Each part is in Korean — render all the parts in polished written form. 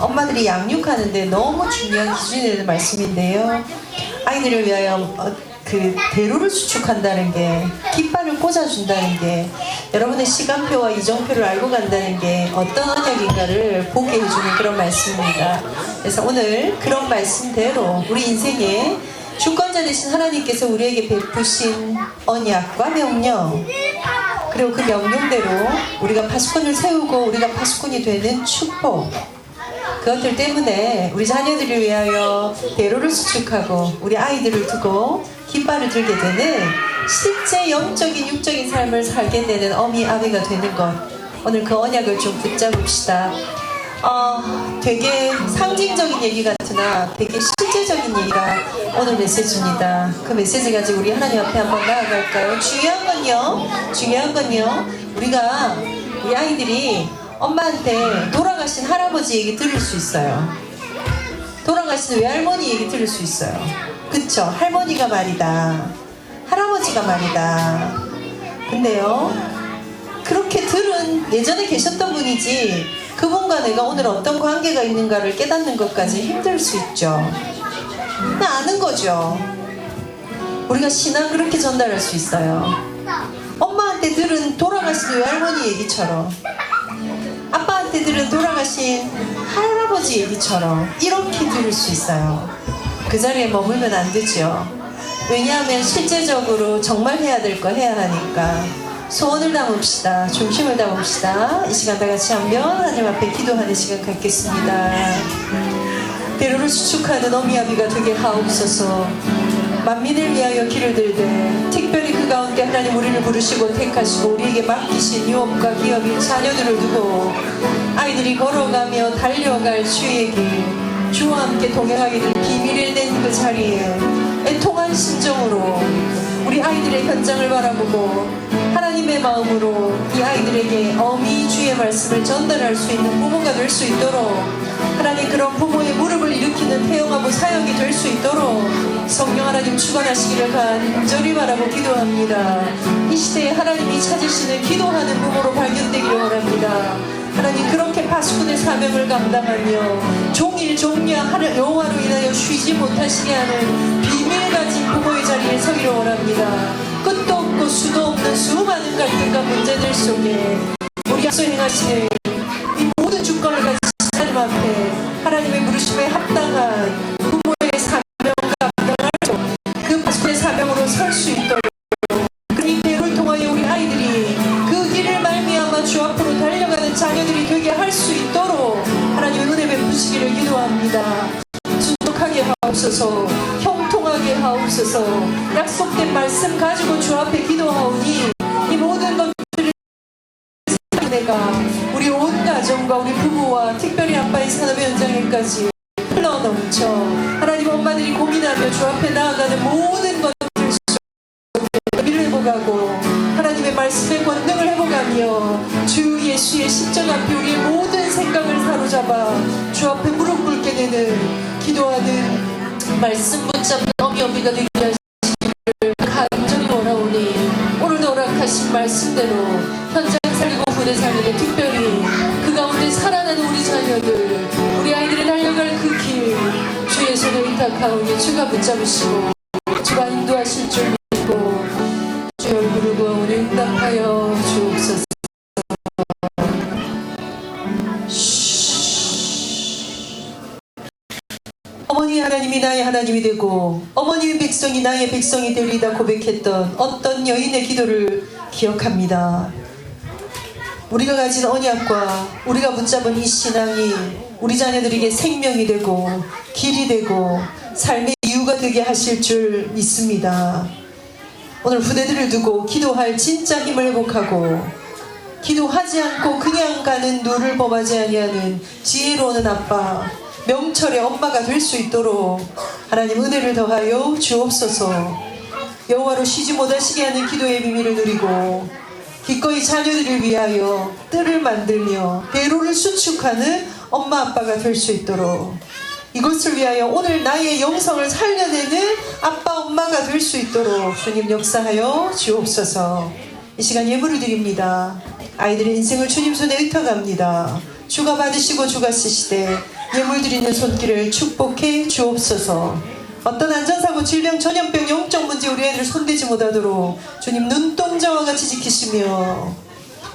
엄마들이 양육하는데 너무 중요한 기준이 되는 말씀인데요. 아이들을 위하여 그 대로를 수축한다는 게, 깃발을 꽂아준다는 게, 여러분의 시간표와 이정표를 알고 간다는 게 어떤 언약인가를 보게 해주는 그런 말씀입니다. 그래서 오늘 그런 말씀대로 우리 인생에 주권자 되신 하나님께서 우리에게 베푸신 언약과 명령, 그리고 그 명령대로 우리가 파수꾼을 세우고 우리가 파수꾼이 되는 축복, 그것들 때문에 우리 자녀들을 위하여 대로를 수축하고 우리 아이들을 두고 깃발을 들게 되는 실제 영적인 육적인 삶을 살게 되는 어미 아비가 되는 것, 오늘 그 언약을 좀 붙잡읍시다. 되게 상징적인 얘기 같으나 되게 실제적인 얘기가 오늘 메시지입니다. 그 메시지 가지고 우리 하나님 앞에 한번 나아갈까요? 중요한 건요, 우리가 우리 아이들이 엄마한테 돌아가신 할아버지 얘기 들을 수 있어요. 돌아가신 외할머니 얘기 들을 수 있어요. 그쵸? 할머니가 말이다, 할아버지가 말이다. 근데요, 그렇게 들은, 예전에 계셨던 분이지 그분과 내가 오늘 어떤 관계가 있는가를 깨닫는 것까지 힘들 수 있죠. 그냥 아는 거죠. 우리가 신앙 그렇게 전달할 수 있어요. 엄마한테 들은 돌아가신 외할머니 얘기처럼, 아빠한테 들은 돌아가신 할아버지 얘기처럼 이렇게 들을 수 있어요. 그 자리에 머물면 안 되죠. 왜냐하면 실제적으로 정말 해야 될 거 해야 하니까. 소원을 담읍시다. 중심을 담읍시다. 이 시간 다 같이 한번 하나님 앞에 기도하는 시간 갖겠습니다. 대로를 수축하는 어미아비가 되게 하옵소서. 만민을 위하여 길을 들되 특별히 그 가운데 하나님 우리를 부르시고 택하시고 우리에게 맡기신 유업과 기업인 자녀들을 두고 아이들이 걸어가며 달려갈 주의 길, 주와 함께 동행하게 될 비밀을 낸 그 자리에 애통한 심정으로 우리 아이들의 현장을 바라보고 하나님의 마음으로 이 아이들에게 어미 주의 말씀을 전달할 수 있는 부모가 될 수 있도록, 하나님 그런 부모의 무릎을 일으키는 태영아부 사역이 될 수 있도록 성령 하나님 주관하시기를 간절히 바라고 기도합니다. 이 시대에 하나님이 찾으시는 기도하는 부모로 발견되기를 원합니다. 하나님 그렇게 파수꾼의 사명을 감당하며 종일 종야 여호와로 인하여 쉬지 못하시게 하는 비밀 가진 부모의 자리에 서기를 원합니다. 끝도 없고 수도 없는 수많은 갈등과 문제들 속에 우리 앞서 행하시는 이 모든 주권을 가진 하나님 앞에 하나님의 부르심에 합당한 부모의 사명 감당할 수, 그 파수꾼의 사명으로 설 수 있도록, 이 대로를 통하여 우리 아이들이 그 길을 말미암아 주 앞으로 달려가는 자녀들이 되게 할 수 있도록 하나님의 은혜 베푸시기를 기도합니다. 순종하게 하옵소서. 형통하게 하옵소서. 약속된 말씀 가지고 주 앞에 기도하오니 이 모든 것들을 내가 우리 온 가정과 우리 부부와 특별히 아빠의 산업 현장에까지 흘러넘쳐 하나님 엄마들이 고민하며 주 앞에 나아가는 모든 것들 속에 미를 회복하고 하나님의 말씀의 권능을 회복하며 주 예수의 십자가 앞에 우리의 모든 생각을 사로잡아 주 앞에 무릎 꿇게 되는 기도하는 말씀 붙잡는 어미어미가 되게 하시기를 간절히 원하오니 오늘도 허락하신 말씀대로 현장 살리고 부대 살리고 특별히 그 가운데 살아나는 우리 자녀들, 우리 아이들이 달려갈 그 길 주의 손에 의탁하오니 주가 붙잡으시고 주가 인도하실 줄 믿고 주의 얼굴을 구하오니 응답하여 주옵소서. 어머니 하나님이 나의 하나님이 되고 어머님의 백성이 나의 백성이 되리다 고백했던 어떤 여인의 기도를 기억합니다. 우리가 가진 언약과 우리가 붙잡은 이 신앙이 우리 자녀들에게 생명이 되고 길이 되고 삶의 이유가 되게 하실 줄 믿습니다. 오늘 후대들을 두고 기도할 진짜 힘을 회복하고 기도하지 않고 그냥 가는 누를 범하지 아니하는 지혜로운 아빠, 명철의 엄마가 될 수 있도록 하나님 은혜를 더하여 주옵소서. 여호와로 쉬지 못하시게 하는 기도의 비밀을 누리고 기꺼이 자녀들을 위하여 뜰을 만들며 대로를 수축하는 엄마 아빠가 될 수 있도록, 이것을 위하여 오늘 나의 영성을 살려내는 아빠 엄마가 될 수 있도록 주님 역사하여 주옵소서. 이 시간 예물을 드립니다. 아이들의 인생을 주님 손에 의탁합니다. 주가 받으시고 주가 쓰시되 예물 드리는 손길을 축복해 주옵소서. 어떤 안전사고, 질병, 전염병, 영적 문제 우리 애들 손대지 못하도록 주님 눈동자와 같이 지키시며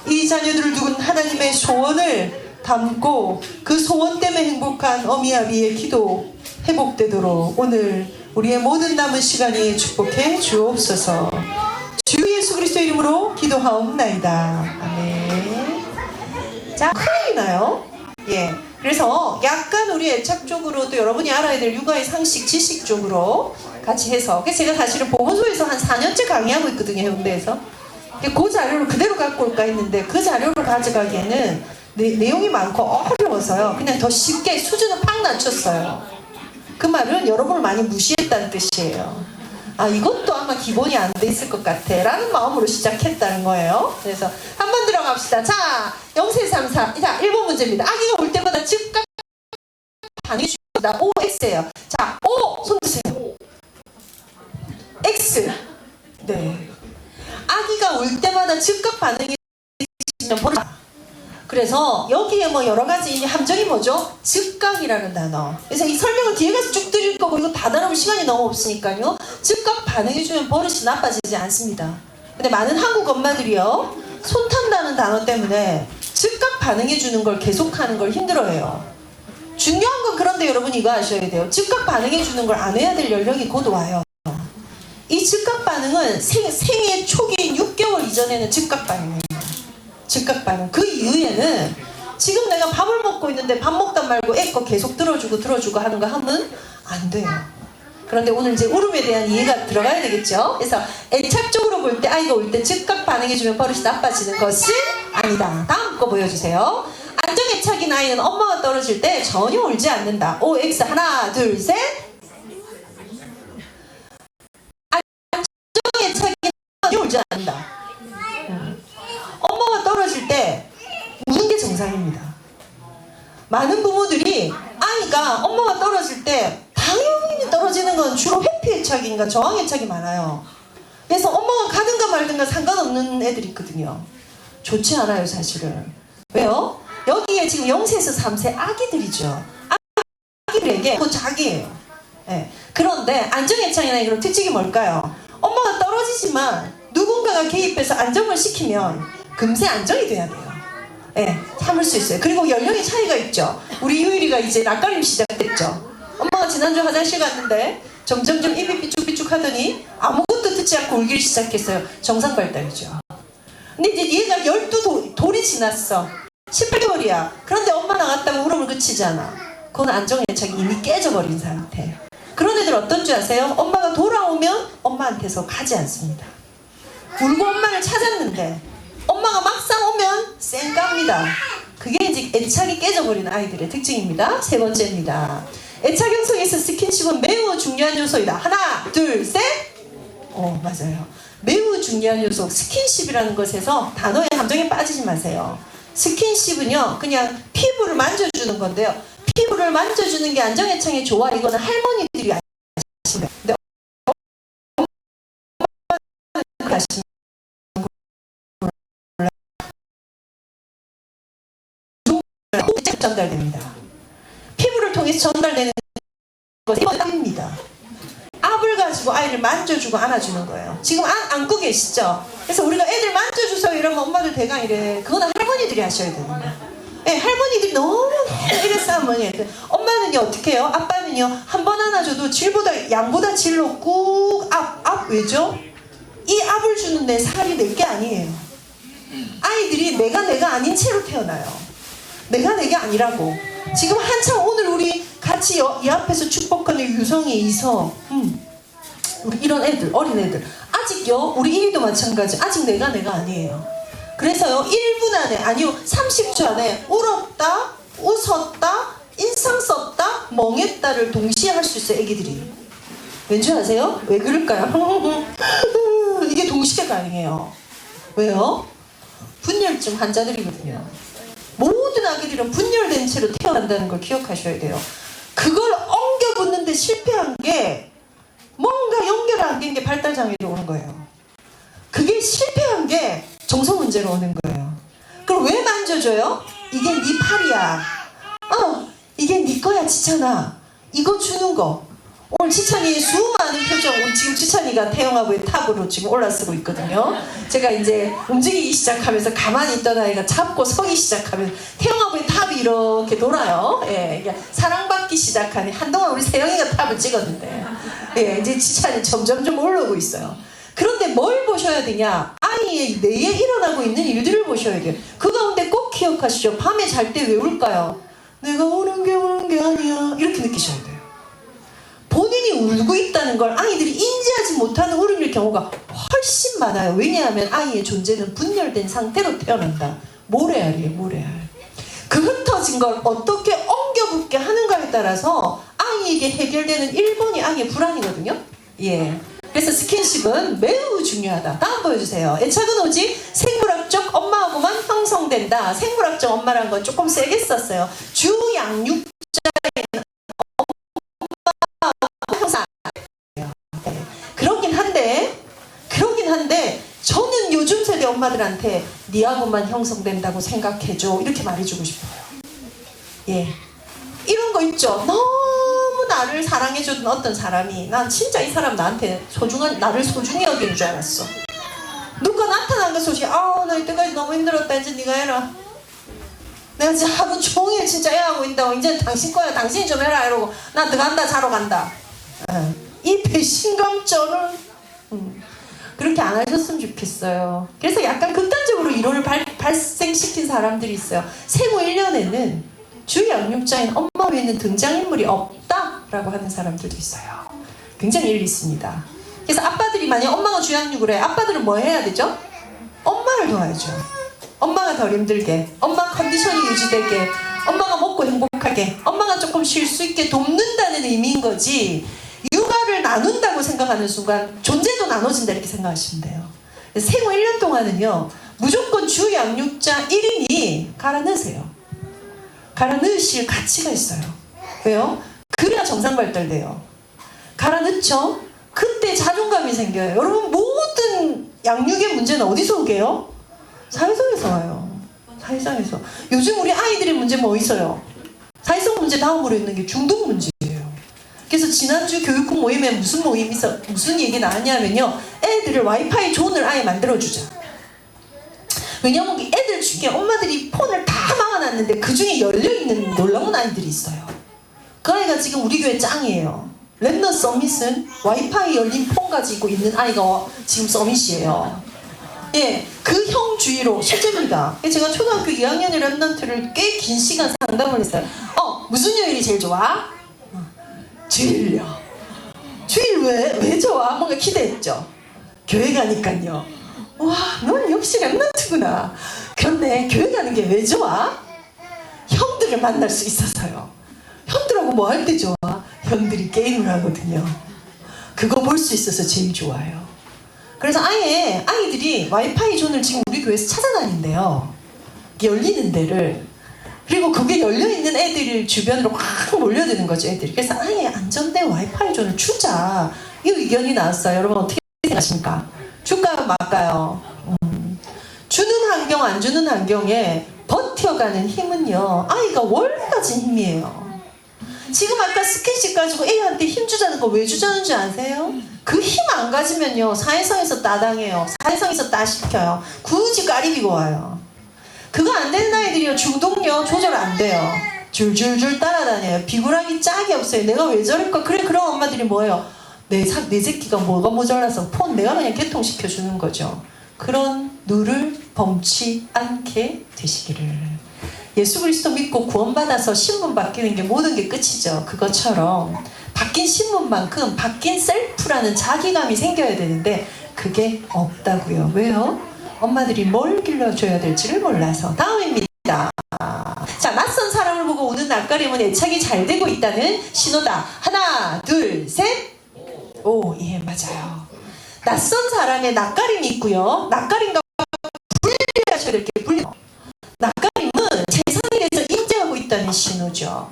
이 자녀들을 두은 하나님의 소원을 담고 그 소원 때문에 행복한 어미 아비의 기도 회복되도록 오늘 우리의 모든 남은 시간이 축복해 주옵소서. 주 예수 그리스도 이름으로 기도하옵나이다. 아멘. 자, 큰일 나요. 예. 그래서 약간 우리 애착적으로 또 여러분이 알아야 될 육아의 상식, 지식 쪽으로 같이 해서. 그래서 제가 사실은 보건소에서 한 4년째 강의하고 있거든요, 해운대에서. 그 자료를 그대로 갖고 올까 했는데 그 자료를 가져가기에는 내용이 많고 어려워서요. 그냥 더 쉽게 수준을 팍 낮췄어요. 그 말은 여러분을 많이 무시했다는 뜻이에요. 아, 이것도 아마 기본이 안 돼 있을 것 같아 라는 마음으로 시작했다는 거예요. 그래서 한번 들어갑시다. 자, 0세34. 자, 1번 문제입니다. 아기가 올 때마다 즉각 반응해 줍니다. O, X예요. 자, O 손 드세요. X. 네. 아기가 올 때마다 즉각 반응해 주시면 버릇. 그래서 여기에 뭐 여러 가지 함정이 뭐죠? 즉각이라는 단어. 그래서 이 설명을 뒤에 가서 쭉 드릴 거고 이거 다 다루면 시간이 너무 없으니까요. 즉각 반응해주면 버릇이 나빠지지 않습니다. 근데 많은 한국 엄마들이요, 손 탄다는 단어 때문에 즉각 반응해주는 걸 계속하는 걸 힘들어해요. 중요한 건 그런데 여러분 이거 아셔야 돼요. 즉각 반응해주는 걸 안 해야 될 연령이 곧 와요. 이 즉각 반응은 생애 초기인 6개월 이전에는 즉각 반응이에요. 즉각 반응. 그 이후에는 지금 내가 밥을 먹고 있는데 밥 먹다 말고 애 거 계속 들어주고 하는 거 하면 안 돼요. 그런데 오늘 이제 울음에 대한 이해가 들어가야 되겠죠. 그래서 애착적으로 볼 때 아이가 올 때 즉각 반응해주면 버릇이 나빠지는 것은 아니다. 다음 거 보여주세요. 안정애착인 아이는 엄마가 떨어질 때 전혀 울지 않는다. O, X. 하나, 둘, 셋. 안정애착인 아이는 울지 않는다. 엄마가 떨어질 때 우는 게 정상입니다. 많은 부모들이 아이가 엄마가 떨어질 때 당연히 떨어지는 건 주로 회피애착인가 저항애착이 많아요. 그래서 엄마가 가든가 말든가 상관없는 애들이 있거든요. 좋지 않아요, 사실은. 왜요? 여기에 지금 0세에서 3세 아기들이죠. 아기들에게 그 자기예요. 네. 그런데 안정애착이나 이런 특징이 뭘까요? 엄마가 떨어지지만 누군가가 개입해서 안정을 시키면 금세 안정이 돼야 돼요. 네, 참을 수 있어요. 그리고 연령의 차이가 있죠. 우리 유일이가 이제 낯가림 시작됐죠. 엄마가 지난주 화장실 갔는데 점점점 입이 삐쭉삐쭉 하더니 아무것도 듣지 않고 울기 시작했어요. 정상 발달이죠. 근데 이제 얘가 12돌이 지났어. 18개월이야. 그런데 엄마 나갔다고 울음을 그치잖아. 그건 안정애착이 이미 깨져버린 상태. 그런 애들 어떤 줄 아세요? 엄마가 돌아오면 엄마한테서 가지 않습니다. 울고 엄마를 찾았는데 엄마가 막상 오면 쌩깝니다. 그게 이제 애착이 깨져버린 아이들의 특징입니다. 세 번째입니다. 애착 형성에서 스킨십은 매우 중요한 요소이다. 하나, 둘, 셋. 맞아요. 매우 중요한 요소. 스킨십이라는 것에서 단어의 함정에 빠지지 마세요. 스킨십은요, 그냥 피부를 만져주는 건데요. 피부를 만져주는 게 안정애착에 좋아. 이거는 할머니들이 아시는 거예요. 근데 아시는 전달됩니다. 피부를 통해서 전달되는 것이 압입니다. 압을 가지고 아이를 만져주고 안아주는 거예요. 지금 안고 계시죠? 그래서 우리가 애들 만져주세요 이러면 엄마들 대강 이래. 그거는 할머니들이 하셔야 됩니다. 네, 할머니들이 너무 이랬어. 엄마는요 어떻게 해요? 아빠는요 한 번 안아줘도 양보다 질로 꾹 압 왜죠? 이 압을 주는데 살이 낼 게 아니에요. 아이들이 내가 아닌 채로 태어나요. 내가 내게 아니라고. 지금 한참 오늘 우리 같이 이 앞에서 축복하는 유성이, 이서, 우리 이런 애들, 어린 애들 아직요, 우리 이리도 마찬가지. 아직 내가 아니에요. 그래서요 1분 안에, 아니요 30초 안에 울었다, 웃었다, 인상 썼다, 멍했다를 동시에 할 수 있어요. 애기들이. 왠지 아세요? 왜 그럴까요? 이게 동시에 가능해요. 왜요? 분열증 환자들이거든요. 모든 아기들은 분열된 채로 태어난다는 걸 기억하셔야 돼요. 그걸 엉겨붙는데 실패한 게 뭔가 연결 안 된 게 발달장애로 오는 거예요. 그게 실패한 게 정서 문제로 오는 거예요. 그럼 왜 만져줘요? 이게 네 팔이야. 이게 네 거야 지찬아. 이거 주는 거. 오늘 지찬이의 수많은 표정, 우리 지금 지찬이가 태영아부의 탑으로 지금 올라서고 있거든요. 제가 이제 움직이기 시작하면서 가만히 있던 아이가 잡고 서기 시작하면 태영아부의 탑이 이렇게 돌아요. 예, 사랑받기 시작하니 한동안 우리 세영이가 탑을 찍었는데, 예, 이제 지찬이 점점 올라오고 있어요. 그런데 뭘 보셔야 되냐? 아이의 내에 일어나고 있는 일들을 보셔야 돼요. 그 가운데 꼭 기억하시죠. 밤에 잘 때 왜 울까요? 내가 우는 게 아니야. 이렇게 느끼셔야 돼요. 본인이 울고 있다는 걸 아이들이 인지하지 못하는 울음일 경우가 훨씬 많아요. 왜냐하면 아이의 존재는 분열된 상태로 태어난다. 모래알이에요, 모래알. 그 흩어진 걸 어떻게 엉겨붙게 하는가에 따라서 아이에게 해결되는 1번이 아이의 불안이거든요. 예. 그래서 스킨십은 매우 중요하다. 다음 보여주세요. 애착은 오직 생물학적 엄마하고만 형성된다. 생물학적 엄마라는 건 조금 세게 썼어요. 주양육자인 형상. 그러긴 한데 저는 요즘 세대 엄마들한테 니하고만 형성된다고 생각해줘. 이렇게 말해주고 싶어요. 예. 이런 거 있죠. 너무 나를 사랑해주는 어떤 사람이 난 진짜 이 사람 나한테 나를 소중히 여기는 줄 알았어. 누가 나타난 그 소식 나 이때까지 너무 힘들었다. 이제 네가 해라. 내가 진짜 하루 종일 진짜 애하고 있다고 이제 당신 거야. 당신이 좀 해라. 이러고 나 들어간다. 자러 간다. 이 배신감전을 그렇게 안 하셨으면 좋겠어요. 그래서 약간 극단적으로 이론을 발생시킨 사람들이 있어요. 생후 1년에는 주양육자인 엄마 외에는 등장인물이 없다라고 하는 사람들도 있어요. 굉장히 일리 있습니다. 그래서 아빠들이 만약 엄마가 주양육을 해, 아빠들은 뭐 해야 되죠? 엄마를 도와야죠. 엄마가 덜 힘들게, 엄마 컨디션이 유지되게, 엄마가 먹고 행복하게, 엄마가 조금 쉴 수 있게 돕는다는 의미인 거지, 육아를 나눈다고 생각하는 순간 존재도 나눠진다 이렇게 생각하시면 돼요. 생후 1년 동안은요 무조건 주양육자 1인이 갈아 넣으세요. 갈아 넣으실 가치가 있어요. 왜요? 그래야 정상 발달돼요. 갈아 넣죠? 그때 자존감이 생겨요. 여러분 모든 양육의 문제는 어디서 오게요? 사회성에서 와요. 사회성에서. 요즘 우리 아이들의 문제 뭐 있어요? 사회성 문제 다음으로 있는 게 중독 문제예요. 그래서 지난주 교육국 모임에 무슨 얘기 나왔냐면요, 애들을 와이파이 존을 아예 만들어주자. 왜냐면 애들 중에 엄마들이 폰을 다 막아놨는데 그 중에 열려있는 놀라운 아이들이 있어요. 그 아이가 지금 우리 교회 짱이에요. 랩너 서밋은 와이파이 열린 폰 가지고 있는 아이가 지금 서밋이에요. 예, 그 형 주위로 실제입니다. 제가 초등학교 2학년의 랩넌트를 꽤 긴 시간 상담을 했어요. 무슨 요일이 제일 좋아? 주일요. 주일 왜 좋아? 뭔가 기대했죠. 교회 가니까요. 와, 넌 역시 랩넌트구나. 그런데 교회 가는 게 왜 좋아? 형들을 만날 수 있어서요. 형들하고 뭐 할 때 좋아? 형들이 게임을 하거든요. 그거 볼 수 있어서 제일 좋아요. 그래서 아예 아이들이 와이파이 존을 지금 우리 교회에서 찾아다닌대요. 열리는 데를. 그리고 그게 열려있는 애들 주변으로 확 몰려드는 거죠, 애들이. 그래서 아예 안전된 와이파이 존을 주자. 이 의견이 나왔어요. 여러분 어떻게 생각하십니까? 줄까요, 말까요? 주는 환경, 안 주는 환경에 버텨가는 힘은요, 아이가 원래 가진 힘이에요. 지금 아까 스킨십 가지고 애한테 힘 주자는 거 왜 주자는 줄 아세요? 그 힘 안 가지면요, 사회성에서 따당해요. 사회성에서 따시켜요. 굳이 까리비고 와요. 그거 안 되는 아이들이요, 중독력 조절 안 돼요. 줄줄줄 따라다녀요. 비굴하기 짝이 없어요. 내가 왜 저럴까? 그래, 그런 엄마들이 뭐예요? 내 새끼가 뭐가 모자라서 폰 내가 그냥 개통시켜주는 거죠. 그런 누를 범치 않게 되시기를. 예수 그리스도 믿고 구원받아서 신분 바뀌는 게 모든 게 끝이죠. 그것처럼 바뀐 신분만큼 바뀐 셀프라는 자기감이 생겨야 되는데 그게 없다고요. 왜요? 엄마들이 뭘 길러줘야 될지를 몰라서. 다음입니다. 자, 낯선 사람을 보고 우는 낯가림은 애착이 잘 되고 있다는 신호다. 하나, 둘, 셋. 오, 예, 맞아요. 낯선 사람의 낯가림이 있고요. 낯가림과 분리하셔야 될 게 분리. 낯가림은 세상에 대해서 인지하고 있다는 신호죠.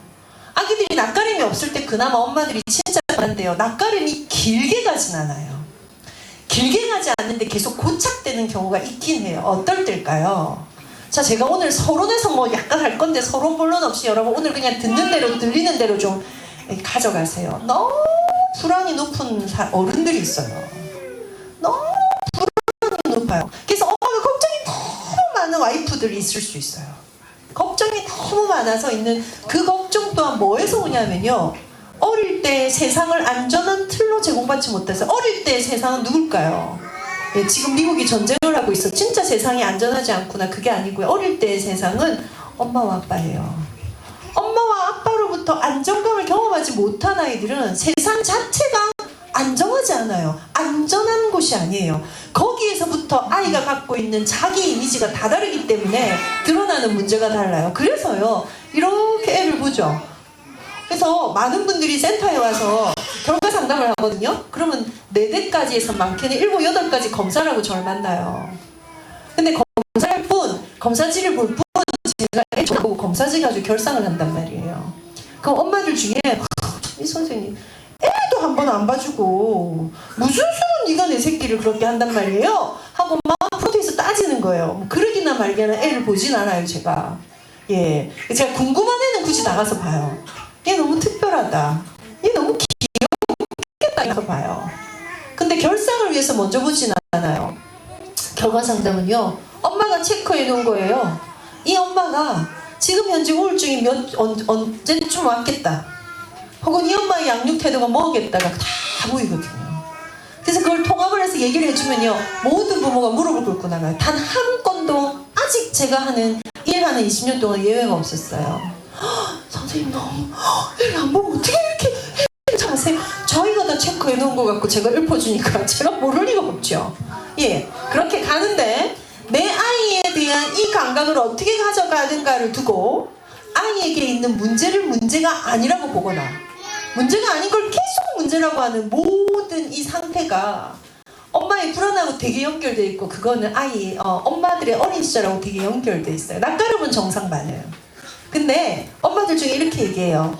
아기들이 낯가림이 없을 때 그나마 엄마들이 진짜 잘한대요. 낯가림이 길게 가진 않아요. 길게 가지 않는데 계속 고착되는 경우가 있긴 해요. 어떨 때일까요? 자, 제가 오늘 서론에서 뭐 약간 할 건데 서론 본론 없이 여러분 오늘 그냥 듣는 대로 들리는 대로 좀 가져가세요. 너무 불안이 높은 어른들이 있어요. 너무 불안이 높아요. 그래서 엄마가 걱정이 너무 많은 와이프들이 있을 수 있어요. 걱정이 너무 많아서 있는 그 걱정 또한 뭐에서 오냐면요. 어릴 때 세상을 안전한 틀로 제공받지 못해서 어릴 때 세상은 누굴까요? 예, 지금 미국이 전쟁을 하고 있어. 진짜 세상이 안전하지 않구나. 그게 아니고요. 어릴 때의 세상은 엄마와 아빠예요. 엄마와 아빠로부터 안정감을 경험하지 못한 아이들은 세상 자체가 안정하지 않아요. 안전한 곳이 아니에요. 거기에서부터 아이가 갖고 있는 자기 이미지가 다 다르기 때문에 드러나는 문제가 달라요. 그래서요. 이렇게 애를 보죠. 그래서 많은 분들이 센터에 와서 결과 상담을 하거든요. 그러면 4대까지 해서 많게는 7, 8가지 검사를 하고 저를 만나요. 근데 검사할 뿐, 검사지를 볼 뿐, 제가 애 보고 검사지 가지고 결상을 한단 말이에요. 그럼 엄마들 중에 이 선생님 애도 한 번 안 봐주고 무슨 수로 네가 내 새끼를 그렇게 한단 말이에요? 하고 막 프로테에서 따지는 거예요. 뭐 그러기나 말기나 애를 보진 않아요, 제가. 예, 제가 궁금한 애는 굳이 나가서 봐요. 얘 너무 특별하다. 얘 너무 귀엽겠다. 이거 봐요. 근데 결상을 위해서 먼저 보진 않아요. 결과 상담은요. 엄마가 체크해 놓은 거예요. 이 엄마가 지금 현재 우울증이 언제쯤 왔겠다. 혹은 이 엄마의 양육 태도가 뭐겠다가 다 보이거든요. 그래서 그걸 통합을 해서 얘기를 해주면요. 모든 부모가 무릎을 꿇고 나가요. 단 한 건도 아직 제가 하는 일하는 20년 동안 예외가 없었어요. 선생님 너무 애를 안 보면 어떻게 이렇게 자세히 저희가 다 체크해 놓은 것 같고 제가 읊어주니까 제가 모를 리가 없죠. 예, 그렇게 가는데 내 아이에 대한 이 감각을 어떻게 가져가는가를 두고 아이에게 있는 문제를 문제가 아니라고 보거나 문제가 아닌 걸 계속 문제라고 하는 모든 이 상태가 엄마의 불안하고 되게 연결되어 있고 그거는 엄마들의 어린 시절하고 되게 연결되어 있어요. 낯가림은 정상 반응. 근데 엄마들 중에 이렇게 얘기해요.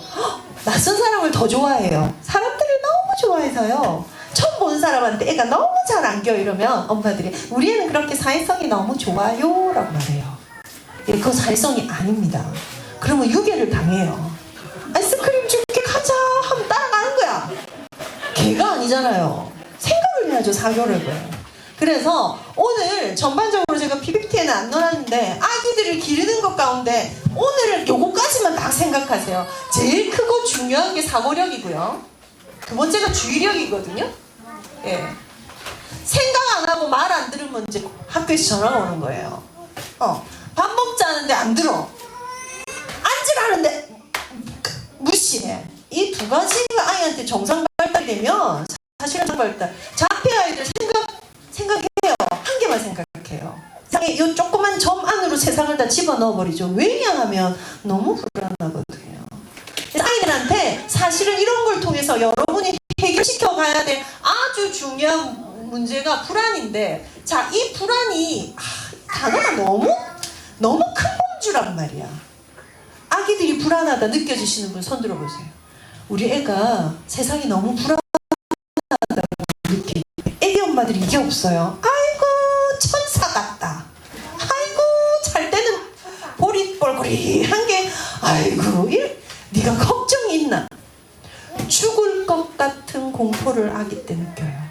낯선 사람을 더 좋아해요. 사람들을 너무 좋아해서요. 처음 보는 사람한테 애가 너무 잘 안겨 이러면 엄마들이 우리 애는 그렇게 사회성이 너무 좋아요 라고 말해요. 예, 그거 사회성이 아닙니다. 그러면 유괴를 당해요. 아이스크림 줄게 가자 하면 따라가는 거야. 걔가 아니잖아요. 생각을 해야죠. 사교력을. 그래서 오늘 전반적으로 제가 PPT에는 안 넣었는데 아기들을 기르는 것 가운데 오늘은 요거까지만 딱 생각하세요. 제일 크고 중요한 게 사고력이고요. 두 번째가 주의력이거든요. 예. 생각 안 하고 말 안 들으면 이제 학교에서 전화가 오는 거예요. 밥 먹자는데 안 들어. 앉으라는데 무시해. 이 두 가지가 아이한테 정상 발달되면 사실은 발달. 자폐 아이들 생각해요. 한 개만 생각해요. 세상에 이 조그만 점 안으로 세상을 다 집어넣어 버리죠. 왜냐하면 너무 불안하거든요. 그래서 아이들한테 사실은 이런 걸 통해서 여러분이 해결시켜 가야 될 아주 중요한 문제가 불안인데, 자, 이 불안이 단어가 너무 큰 범주란 말이야. 아기들이 불안하다 느껴지시는 분 손 들어보세요. 우리 애가 세상이 너무 불안하다고 느끼. 애기 엄마들이 이게 없어요. 아이고 천사 같다. 아이고 잘 때는 보릿볼거리한 게 아이고 네가 걱정이 있나. 죽을 것 같은 공포를 아기 때 느껴요.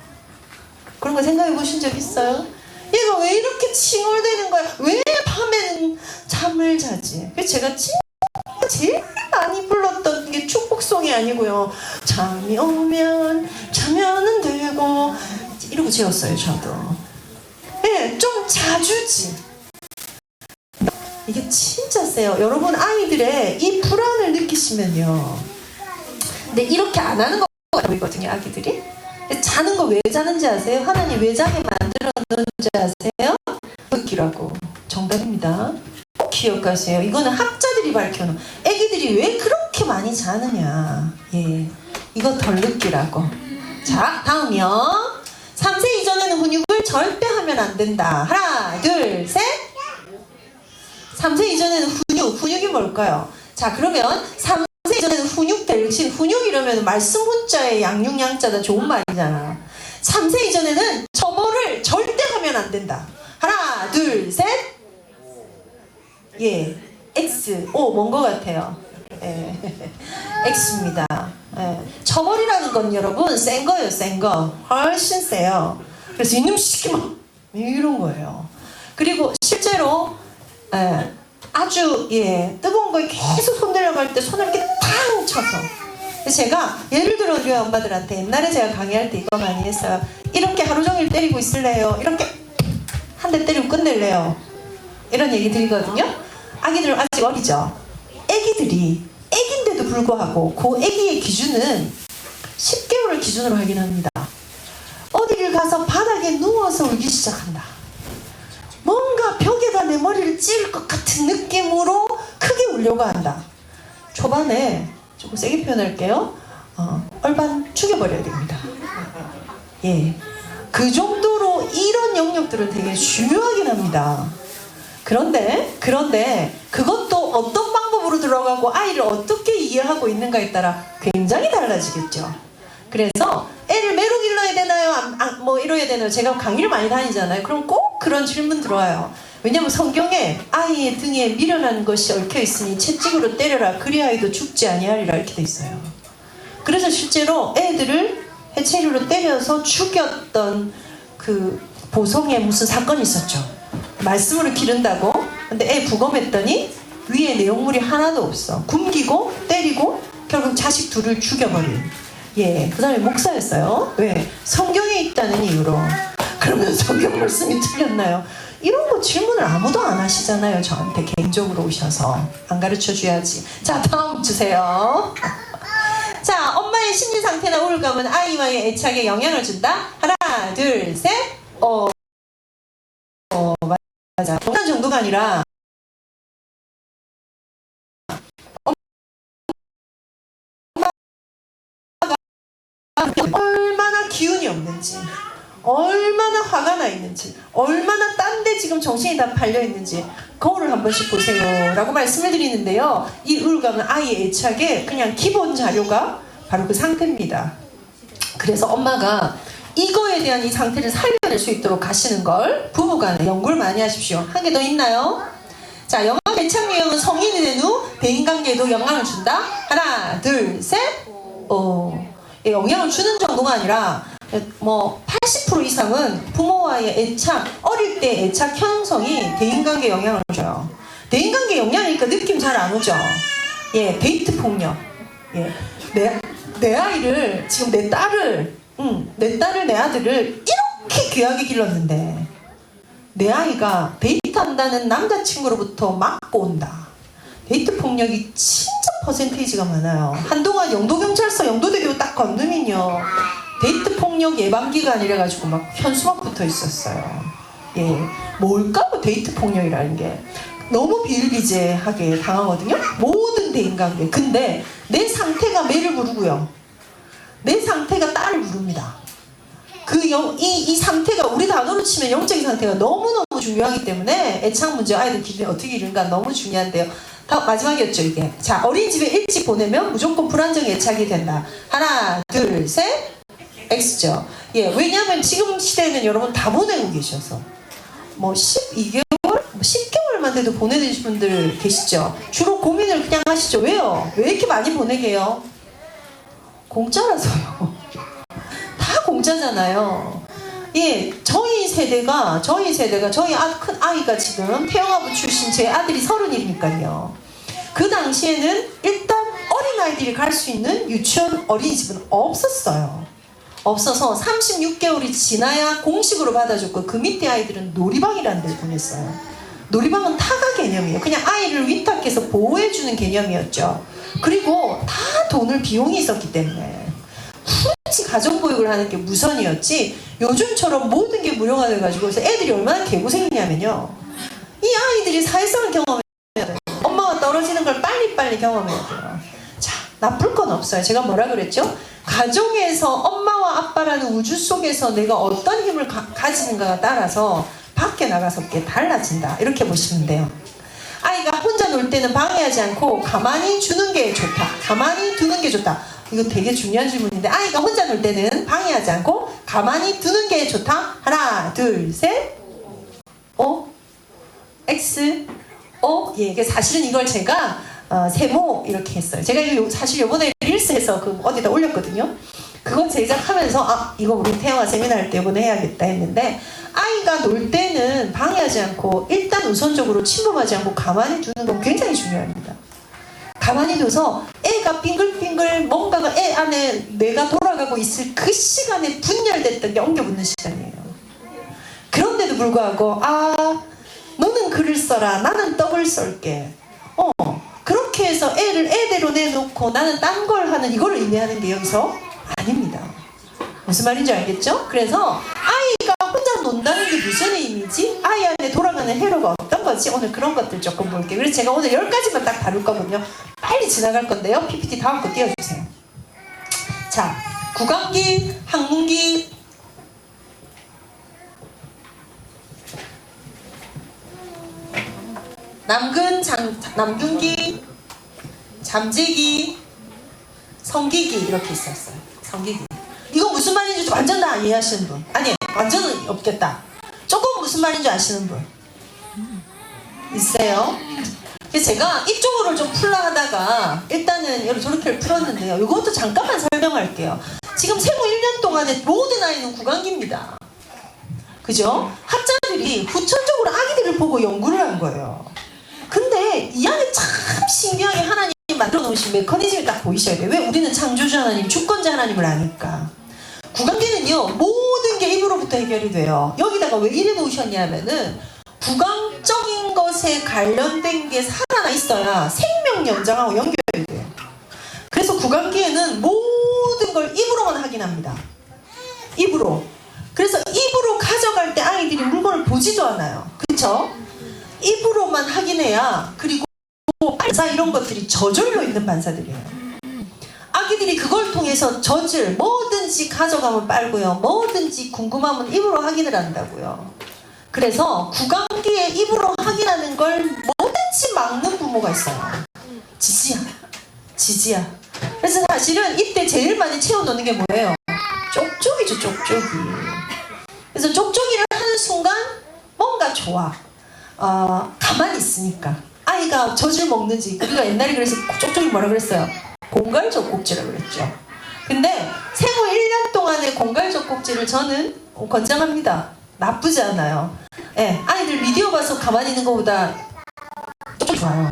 그런 거 생각해 보신 적 있어요? 얘가 왜 이렇게 칭얼대는 거야? 왜 밤에는 잠을 자지? 그래서 제가 제일 많이 불렀던 게 축복송이 아니고요. 잠이 오면 자면은 되고 이러고 재웠어요. 저도. 예, 좀 자주지. 이게 진짜 세요. 여러분 아이들의 이 불안을 느끼시면요. 근데 이렇게 안 하는 거 보이거든요. 아기들이. 자는 거 왜 자는지 아세요? 하나님 왜 자게 만들어 놓은지 아세요? 느끼라고. 정답입니다. 꼭 기억하세요. 이거는 학자들이 밝혀놓은. 애기들이 왜 그렇게 많이 자느냐. 예, 이거 덜 느끼라고. 자, 다음이요. 3세 이전에는 훈육을 절대 하면 안 된다. 하나, 둘, 셋. 3세 이전에는 훈육이 뭘까요? 자, 그러면 3세 이전에는 훈육 대신 훈육 이러면 말씀 훈자의 양육 양자다. 좋은 말이잖아. 3세 이전에는 점호를 절대 하면 안 된다. 하나, 둘, 셋. 예, X. 뭔 것 같아요. 예, X입니다. 예. 처벌이라는 건 여러분 센 거예요, 센 거. 훨씬 세요. 그래서 이놈 시키 막 이런 거예요. 그리고 실제로 아주 뜨거운 거에 계속 손 내려갈 때 손을 이렇게 탕 쳐서. 제가 예를 들어 우리 엄마들한테 옛날에 제가 강의할 때 이거 많이 했어요. 이렇게 하루 종일 때리고 있을래요? 이렇게 한 대 때리고 끝낼래요? 이런 얘기 드리거든요. 아기들은 아직 어리죠. 애기인데도 불구하고 그 애기의 기준은 10개월을 기준으로 하긴 합니다. 어디를 가서 바닥에 누워서 울기 시작한다. 뭔가 벽에다 내 머리를 찌를 것 같은 느낌으로 크게 울려고 한다. 초반에 조금 세게 표현할게요. 얼반 죽여버려야 됩니다. 예, 그 정도로 이런 영역들은 되게 중요하긴 합니다. 그런데 그것도 어떤 방법으로 들어가고 아이를 어떻게 이해하고 있는가에 따라 굉장히 달라지겠죠. 그래서 애를 매로 길러야 되나요? 뭐 이래야 되나요? 제가 강의를 많이 다니잖아요. 그럼 꼭 그런 질문 들어와요. 왜냐면 성경에 아이의 등에 미련한 것이 얽혀 있으니 채찍으로 때려라 그리 아이도 죽지 아니하리라 이렇게 돼 있어요. 그래서 실제로 애들을 해체류로 때려서 죽였던 그 보성에 무슨 사건이 있었죠. 말씀으로 기른다고. 근데 애 부검했더니 위에 내용물이 하나도 없어. 굶기고 때리고 결국 자식 둘을 죽여버린. 예, 그 사람이 목사였어요. 왜? 성경에 있다는 이유로. 그러면 성경 말씀이 틀렸나요? 이런 거 질문을 아무도 안 하시잖아요. 저한테 개인적으로 오셔서. 안 가르쳐 줘야지. 자, 다음 주세요. 자, 엄마의 심리 상태나 우울감은 아이와의 애착에 영향을 준다. 하나, 둘, 셋. 맞아. 어떤 정도가 아니라 얼마나 기운이 없는지, 얼마나 화가 나 있는지, 얼마나 딴 데 지금 정신이 다 팔려 있는지 거울을 한 번씩 보세요 라고 말씀을 드리는데요. 이 우울감은 아이의 애착의 그냥 기본 자료가 바로 그 상태입니다. 그래서 엄마가 이거에 대한 이 상태를 살려낼 수 있도록 하시는 걸 부부간에 연구를 많이 하십시오. 한 개 더 있나요? 자, 영아 애착 유형은 성인이 된 후 대인관계에도 영향을 준다. 하나, 둘, 셋. 영향을 주는 정도가 아니라 뭐 80% 이상은 부모와의 애착, 어릴 때 애착 형성이 대인관계에 영향을 줘요. 대인관계에 영향이니까 느낌 잘 안 오죠. 예, 데이트 폭력. 예, 내 아이를 지금 내 딸을 내 아들을 이렇게 귀하게 길렀는데 내 아이가 데이트한다는 남자친구로부터 맞고 온다. 데이트 폭력이 진짜 퍼센테이지가 많아요. 한동안 영도경찰서 영도대교 딱 건너면요 데이트 폭력 예방기관이라 가지고 막 현수막 붙어 있었어요. 예, 뭘까요? 데이트 폭력이라는 게 너무 비일비재하게 당하거든요. 모든 대인관계. 근데 내 상태가 매를 부르고요, 내 상태가 딸을 부릅니다. 이 상태가 우리 단어로 치면 영적인 상태가 너무너무 중요하기 때문에 애착 문제 아이들 기준에 어떻게 이른가 너무 중요한데요. 다 마지막이었죠 이게. 자, 어린이집에 일찍 보내면 무조건 불안정 애착이 된다. 하나, 둘, 셋. X죠. 예, 왜냐하면 지금 시대에는 여러분 다 보내고 계셔서 뭐 12개월, 10개월만 돼도 보내드신 분들 계시죠. 주로 고민을 그냥 하시죠. 왜요? 왜 이렇게 많이 보내게요? 공짜라서요. 다 공짜잖아요. 예, 저희 세대가 저희 큰 아이가 지금 태영아부 출신 제 아들이 30이니까요. 그 당시에는 일단 어린아이들이 갈 수 있는 유치원 어린이집은 없었어요. 없어서 36개월이 지나야 공식으로 받아줬고 그 밑에 아이들은 놀이방이라는 데를 보냈어요. 놀이방은 타가 개념이에요. 그냥 아이를 위탁해서 보호해주는 개념이었죠. 그리고 다 돈을 비용이 있었기 때문에 굳이 가정보육을 하는 게 무선이었지 요즘처럼 모든 게 무료가 돼가지고 그래서 애들이 얼마나 개고생이냐면요, 이 아이들이 사회성을 경험해야 돼요. 엄마가 떨어지는 걸 빨리빨리 경험해야 돼요. 자, 나쁠 건 없어요. 제가 뭐라 그랬죠? 가정에서 엄마와 아빠라는 우주 속에서 내가 어떤 힘을 가지는가에 따라서 밖에 나가서 그게 달라진다. 이렇게 보시면 돼요. 아이가 혼자 놀 때는 방해하지 않고 가만히 주는 게 좋다. 가만히 두는 게 좋다. 이거 되게 중요한 질문인데, 아이가 혼자 놀 때는 방해하지 않고 가만히 두는 게 좋다. 하나, 둘, 셋. X. 예, 사실은 이걸 제가 세모 이렇게 했어요. 제가 이거 사실 요번에 릴스에서 어디다 올렸거든요. 그거 제작하면서 이거 우리 태영아 세미나 할 때 이번에 해야겠다 했는데, 아이가 놀 때는 방해하지 않고 일단 우선적으로 침범하지 않고 가만히 두는 건 굉장히 중요합니다. 가만히 둬서 애가 빙글빙글 뭔가가 애 안에 뇌가 돌아가고 있을 그 시간에 분열됐던 게 엉겨붙는 시간이에요. 그런데도 불구하고 너는 글을 써라, 나는 떡을 썰게, 그렇게 해서 애를 애대로 내놓고 나는 딴 걸 하는, 이걸 의미하는 게 여기서 아닙니다. 무슨 말인지 알겠죠? 그래서 아이가 혼자 논다는 게 무슨 의미지? 아이 안에 돌아가는 회로가 어떤 거지? 오늘 그런 것들 조금 볼게요. 그래서 제가 오늘 10가지만 딱 다룰 거거든요. 빨리 지나갈 건데요. PPT 다음 거 띄워주세요. 자, 구강기, 항문기, 남근기, 잠재기, 성기기 이렇게 있었어요. 성기기. 이거 무슨 말인지 완전 다 이해하시는 분? 아니, 완전은 없겠다. 조금 무슨 말인지 아시는 분? 있어요? 그래서 제가 이쪽으로 좀 풀라 하다가 일단은 저렇게 풀었는데요. 이것도 잠깐만 설명할게요. 지금 생후 1년 동안에 모든 아이는 구강기입니다. 그죠? 학자들이 후천적으로 아기들을 보고 연구를 한 거예요. 근데 이 안에 참 신기하게 하나님이 만들어 놓으신 메커니즘이 딱 보이셔야 돼요. 왜? 우리는 창조주 하나님, 주권자 하나님을 아니까. 구강기는요, 모든 게 입으로부터 해결이 돼요. 여기다가 왜 이래 놓으셨냐면은 구강적인 것에 관련된 게 살아나 있어야 생명 연장하고 연결이 돼요. 그래서 구강기에는 모든 걸 입으로만 확인합니다. 입으로. 그래서 입으로 가져갈 때 아이들이 물건을 보지도 않아요. 그쵸? 입으로만 확인해야, 그리고 반사 이런 것들이 저절로 있는 반사들이에요. 아기들이 그걸 통해서 젖을 뭐든지 가져가면 빨고요, 뭐든지 궁금하면 입으로 확인을 한다고요. 그래서 구강기에 입으로 확인하는 걸 뭐든지 막는 부모가 있어요. 지지야. 그래서 사실은 이때 제일 많이 채워놓는 게 뭐예요? 쪽쪽이죠, 쪽쪽이. 그래서 쪽쪽이를 하는 순간 뭔가 좋아. 가만히 있으니까. 아이가 젖을 먹는지, 우리가 옛날에 그래서 쪽쪽이 뭐라 그랬어요? 공갈젖꼭지라고 그랬죠. 근데 생후 1년 동안의 공갈젖꼭지를 저는 권장합니다. 나쁘지 않아요. 예, 아이들 비디오 봐서 가만히 있는 것보다 조금 좋아요.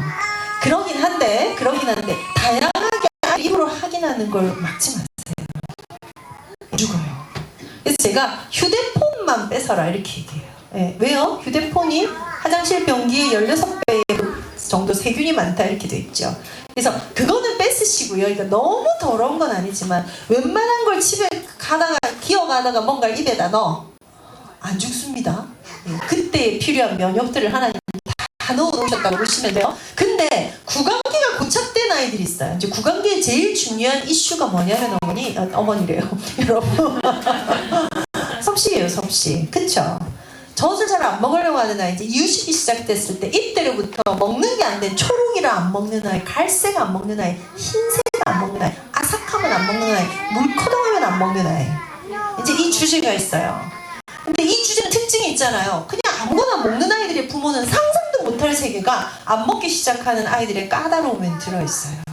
그러긴 한데 다양하게 입으로 확인하는 걸 막지 마세요. 죽어요. 그래서 제가 휴대폰만 뺏어라 이렇게 얘기해요. 예, 왜요? 휴대폰이 화장실 변기에 16배 정도 세균이 많다 이렇게 돼 있죠. 그래서 그거는 뺏으시고요. 그러니까 너무 더러운 건 아니지만 웬만한 걸 집에 기어가다가 뭔가를 입에다 넣어 안 죽습니다. 예, 그때 필요한 면역들을 하나님 다 넣어놓으셨다고 보시면 돼요. 근데 구강기가 고착된 아이들이 있어요. 이제 구강기의 제일 중요한 이슈가 뭐냐면 어머니래요. 여러분 섭씨예요, 섭씨. 그쵸? 젖을 잘 안 먹으려고 하는 아이, 이제 이유식이 시작됐을 때 이때로부터 먹는 게 안 된 초록이라 안 먹는 아이, 갈색 안 먹는 아이, 흰색 안 먹는 아이, 아삭하면 안 먹는 아이, 물커덩하면 안 먹는 아이, 이제 이 주제가 있어요. 근데 이 주제는 특징이 있잖아요. 그냥 아무거나 먹는 아이들의 부모는 상상도 못할 세계가 안 먹기 시작하는 아이들의 까다로움에 들어있어요.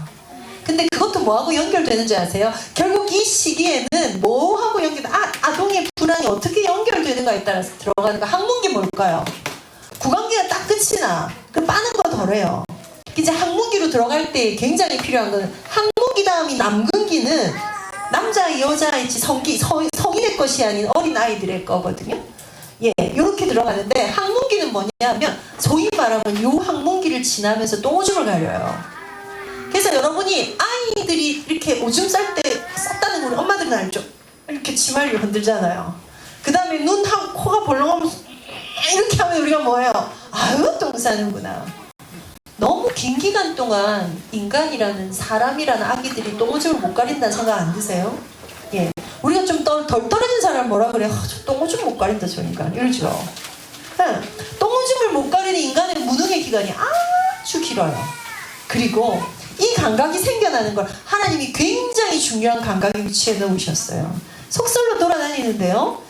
근데 그것도 뭐하고 연결되는지 아세요? 결국 이 시기에는 뭐하고 아동의 불안이 어떻게 연결되는가에 따라서 들어가는 거. 항문기 뭘까요? 구강기가 딱 끝이 나. 그 빠는 거 덜해요. 이제 항문기로 들어갈 때 굉장히 필요한 건 항문기 다음이 남근기는 남자, 여자, 성인의 것이 아닌 어린 아이들의 거거든요. 예, 이렇게 들어가는데 항문기는 뭐냐면 소위 말하면 요 항문기를 지나면서 똥오줌을 가려요. 그래서 여러분이 아이들이 이렇게 오줌 쌀 때 쌌다는 걸 엄마들은 알죠? 이렇게 치마를 흔들잖아요. 그 다음에 눈하고 코가 벌렁하면서 이렇게 하면 우리가 뭐예요? 아유, 똥 싸는구나. 너무 긴 기간 동안 인간이라는 사람이라는 아기들이 똥오줌을 못 가린다는 생각 안 드세요? 예, 우리가 좀 덜 떨어진 사람 뭐라 그래? 저 똥오줌 못 가린다 저 인간 이러죠. 똥오줌을 못 가리는 인간의 무능의 기간이 아주 길어요. 그리고 이 감각이 생겨나는 걸 하나님이 굉장히 중요한 감각의 위치에 넣으셨어요. 속설로 돌아다니는데요,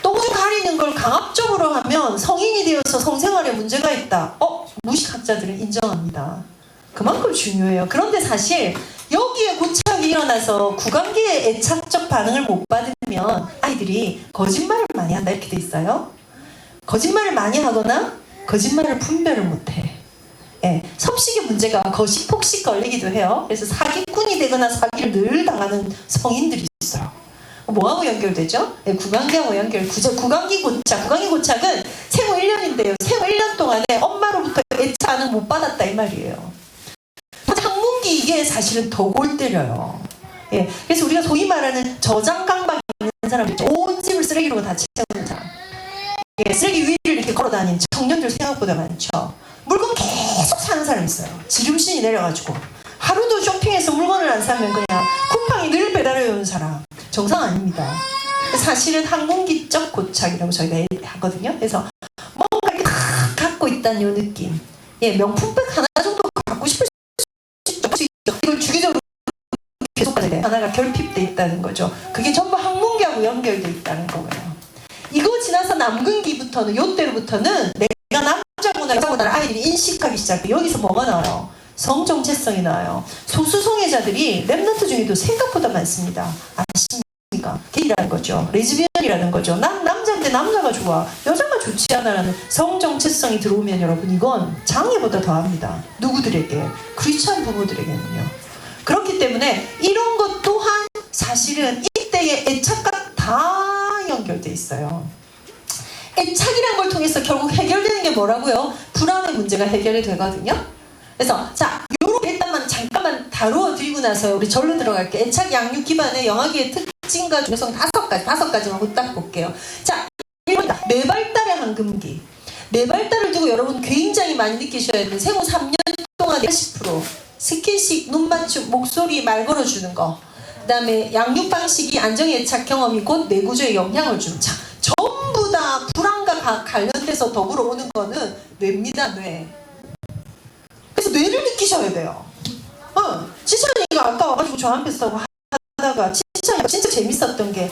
똥오줌 가리는 걸 강압적으로 하면 성인이 되어서 성생활에 문제가 있다. 무식학자들은 인정합니다. 그만큼 중요해요. 그런데 사실 여기에 고착이 일어나서 구강기의 애착적 반응을 못 받으면 아이들이 거짓말을 많이 한다 이렇게 돼 있어요. 거짓말을 많이 하거나 거짓말을 분별을 못해. 예, 섭식의 문제가 거시폭식 걸리기도 해요. 그래서 사기꾼이 되거나 사기를 늘 당하는 성인들이 있어요. 뭐하고 연결되죠? 예, 구강기하고 구강기 고착. 구강기 고착은 생후 1년인데요. 생후 1년 동안에 엄마로부터 애착 반응 못 받았다 이 말이에요. 항문기 이게 사실은 더 골 때려요. 예, 그래서 우리가 소위 말하는 저장강박이 있는 사람들, 온 집을 쓰레기로 다 채우는 사람. 예, 쓰레기 위를 이렇게 걸어다니는 청년들 생각보다 많죠. 물건 계속 사는 사람 있어요. 지름신이 내려가지고 하루도 쇼핑해서 물건을 안 사면 그냥 쿠팡이 늘 배달해 오는 사람. 정상 아닙니다. 사실은 항문기적 고착이라고 저희가 하거든요. 그래서 뭔가 이렇게 다 갖고 있다는 이 느낌. 예, 명품백 하나 정도 갖고 싶을 수 있죠. 이걸 주기적으로 계속 가야 돼. 하나가 결핍돼 있다는 거죠. 그게 전부 항문기하고 연결돼 있다는 거고요. 이거 지나서 남근기부터는, 요때로부터는 내가 남자구나 여자구나 아이들이 인식하기 시작해. 여기서 뭐가 나와요? 성정체성이 나와요. 소수 성애자들이 랩런트 중에도 생각보다 많습니다. 아십니까? 게이라는 거죠. 레즈비언이라는 거죠. 난 남자인데 남자가 좋아, 여자가 좋지 않아라는 성정체성이 들어오면 여러분 이건 장애보다 더합니다. 누구들에게? 크리스찬 부모들에게는요. 그렇기 때문에 이런 것 또한 사실은 이때의 애착과 다 연결돼 있어요. 애착이라는 걸 통해서 결국 해결되는 게 뭐라고요? 불안의 문제가 해결이 되거든요. 그래서 자, 요렇게 일단만 잠깐만 다루어 드리고 나서 우리 절로 들어갈게요. 애착 양육 기반의 영아기의 특징과 중요성 5가지만 후딱 볼게요. 자, 1번이다. 뇌발달의 황금기. 뇌발달을 두고 여러분 굉장히 많이 느끼셔야 되는 생후 3년 동안 80% 스킨십, 눈맞춤, 목소리, 말 걸어주는 거. 그 다음에 양육 방식이 안정의 애착 경험이 곧 뇌구조에 영향을 준. 자, 전부 다 불안과 관련돼서 더불어 오는 거는 뇌입니다, 뇌. 그래서 뇌를 느끼셔야 돼요. 지찬이가 아까 와가지고 저 앞에서 하다가 지찬이가 진짜 재밌었던 게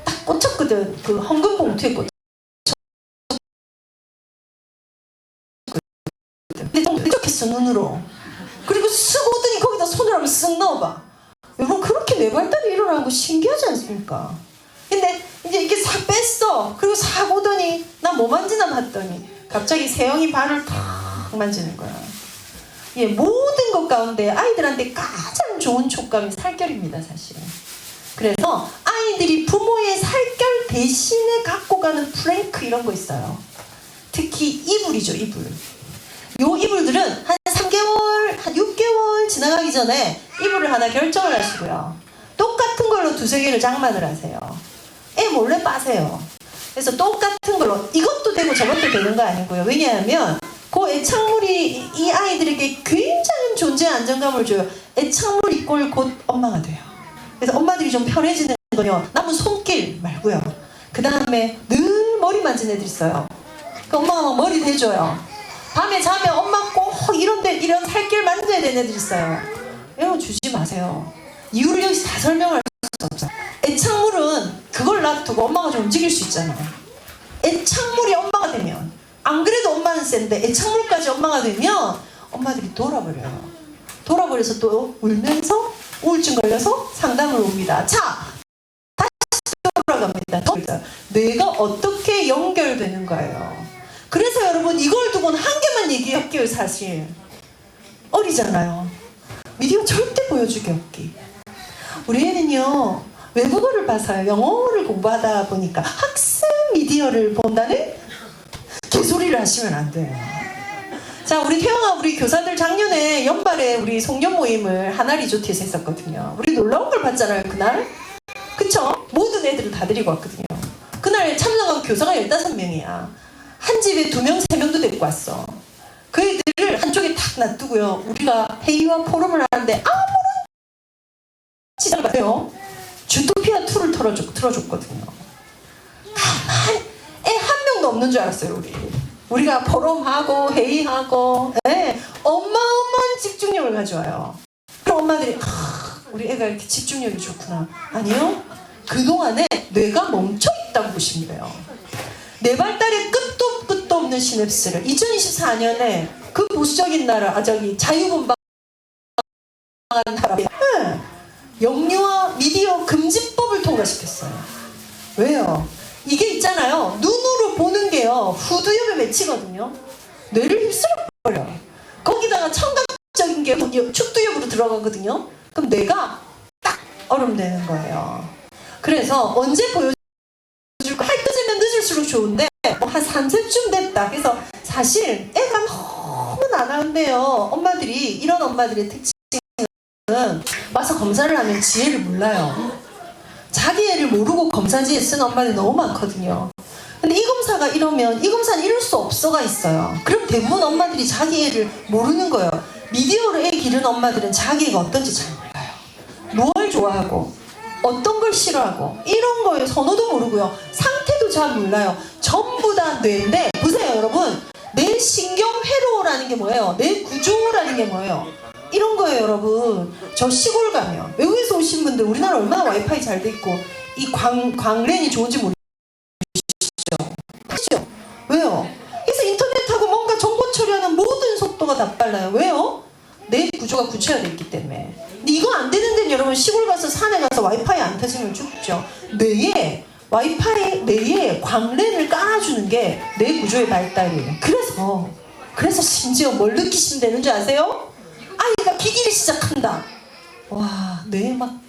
딱 꽂혔거든. 그 황금 봉투에 꽂혔거든. 근데 좀 뾰족했어, 눈으로. 그리고 쓱 오더니 거기다 손을 한번 쓱 넣어봐. 여러분 그렇게 뇌발달이 일어나는 거 신기하지 않습니까? 근데 이제 이렇게 싹 뺐어. 그리고 싹 오더니 나 뭐 만지나 봤더니 갑자기 세영이 발을 탁 만지는 거야. 예, 모든 것 가운데 아이들한테 가장 좋은 촉감이 살결입니다, 사실. 그래서 아이들이 부모의 살결 대신에 갖고 가는 프랭크 이런 거 있어요. 특히 이불이죠, 이불. 요 이불들은 한 3개월, 한 6개월 지나가기 전에 이불을 하나 결정을 하시고요. 똑같은 걸로 2-3개를 장만을 하세요. 애 몰래 빠세요. 그래서 똑같은 걸로 이것도 되고 저것도 되는 거 아니고요. 왜냐하면 그 애착물이 이 아이들에게 굉장히 존재의 안정감을 줘요. 애착물 이꼴 곧 엄마가 돼요. 그래서 엄마들이 좀 편해지는 건요, 남은 손길 말고요. 그 다음에 늘 머리 만지는 애들 있어요. 그 엄마가 막 머리 대줘요. 밤에 자면 엄마 꼭 이런 살길 만져야 되는 애들 있어요. 이런 거 주지 마세요. 이유를 여기서 다 설명할 수 없어요. 애착물은 그걸 놔두고 엄마가 좀 움직일 수 있잖아요. 애착물이 엄마가 되면, 안 그래도 엄마는 센데 애착물까지 엄마가 되면 엄마들이 돌아버려요. 돌아버려서 또 울면서 우울증 걸려서 상담을 옵니다. 자, 다시 돌아갑니다. 뇌가 어떻게 연결되는 거예요. 그래서 여러분 이걸 두고는 한 개만 얘기할게요. 사실 어리잖아요. 미디어 절대 보여주기 없기. 우리 애는요 외국어를 봐서요, 영어를 공부하다 보니까 학생 미디어를 본다는 개소리를 하시면 안 돼요. 자, 우리 태영아, 우리 교사들 작년에 연말에 우리 송년 모임을 하나 리조트에서 했었거든요. 우리 놀라운 걸 봤잖아요, 그날. 그쵸? 모든 애들을 다 데리고 왔거든요. 그날 참석한 교사가 15명이야. 한 집에 2명, 3명도 데리고 왔어. 그 애들을 한쪽에 탁 놔두고요. 우리가 회의와 포럼을 하는데 아무런 지장을 받아요. 주토피아 2를 틀어줬거든요. 가만히 애 한 명도 없는 줄 알았어요, 우리가 포럼하고 회의하고, 네, 어마어마한 집중력을 가져와요. 그럼 엄마들이 우리 애가 이렇게 집중력이 좋구나. 아니요, 그동안에 뇌가 멈춰있다고 보시면 돼요. 뇌발달의 끝도 없는 시냅스를 2024년에 그 보수적인 나라, 자유분방한 나라에 영유아 미디어 금지법을 통과시켰어요. 왜요? 이게 있잖아요. 눈으로 보는 게요. 후두엽에 맺히거든요. 뇌를 휩쓸어버려요. 거기다가 청각적인 게 축두엽으로 들어가거든요. 그럼 뇌가 딱 얼음되는 거예요. 그래서 언제 보여줄까? 할 때면 늦을수록 좋은데 한 3세쯤 됐다. 그래서 사실 애가 너무 나나운데요. 엄마들이, 이런 엄마들의 특징은 와서 검사를 하면 지혜를 몰라요. 자기 애를 모르고 검사지에 쓴 엄마들이 너무 많거든요. 근데 이 검사가 이러면 이 검사는 이럴 수 없어가 있어요. 그럼 대부분 엄마들이 자기 애를 모르는 거예요. 미디어로 애 기르는 엄마들은 자기 애가 어떤지 잘 몰라요. 뭘 좋아하고 어떤 걸 싫어하고 이런 거에 선호도 모르고요. 상태도 잘 몰라요. 전부 다 뇌인데, 보세요 여러분. 뇌 신경회로라는 게 뭐예요? 뇌 구조라는 게 뭐예요? 이런 거예요 여러분. 저 시골 가면, 외국에서 오신 분들 우리나라 얼마나 와이파이 잘 돼 있고 이 광랜이 좋은지 모르시죠? 그죠? 왜요? 그래서 인터넷하고 뭔가 정보 처리하는 모든 속도가 다 빨라요. 왜요? 뇌 구조가 구체화되어 있기 때문에. 근데 이거 안 되는 데는 여러분, 시골 가서 산에 가서 와이파이 안 터지면 죽죠. 뇌에 와이파이, 뇌에 광랜을 깔아주는 게 뇌 구조의 발달이에요. 그래서 심지어 뭘 느끼시면 되는 줄 아세요? 아이가 기기를 시작한다. 와, 뇌에 막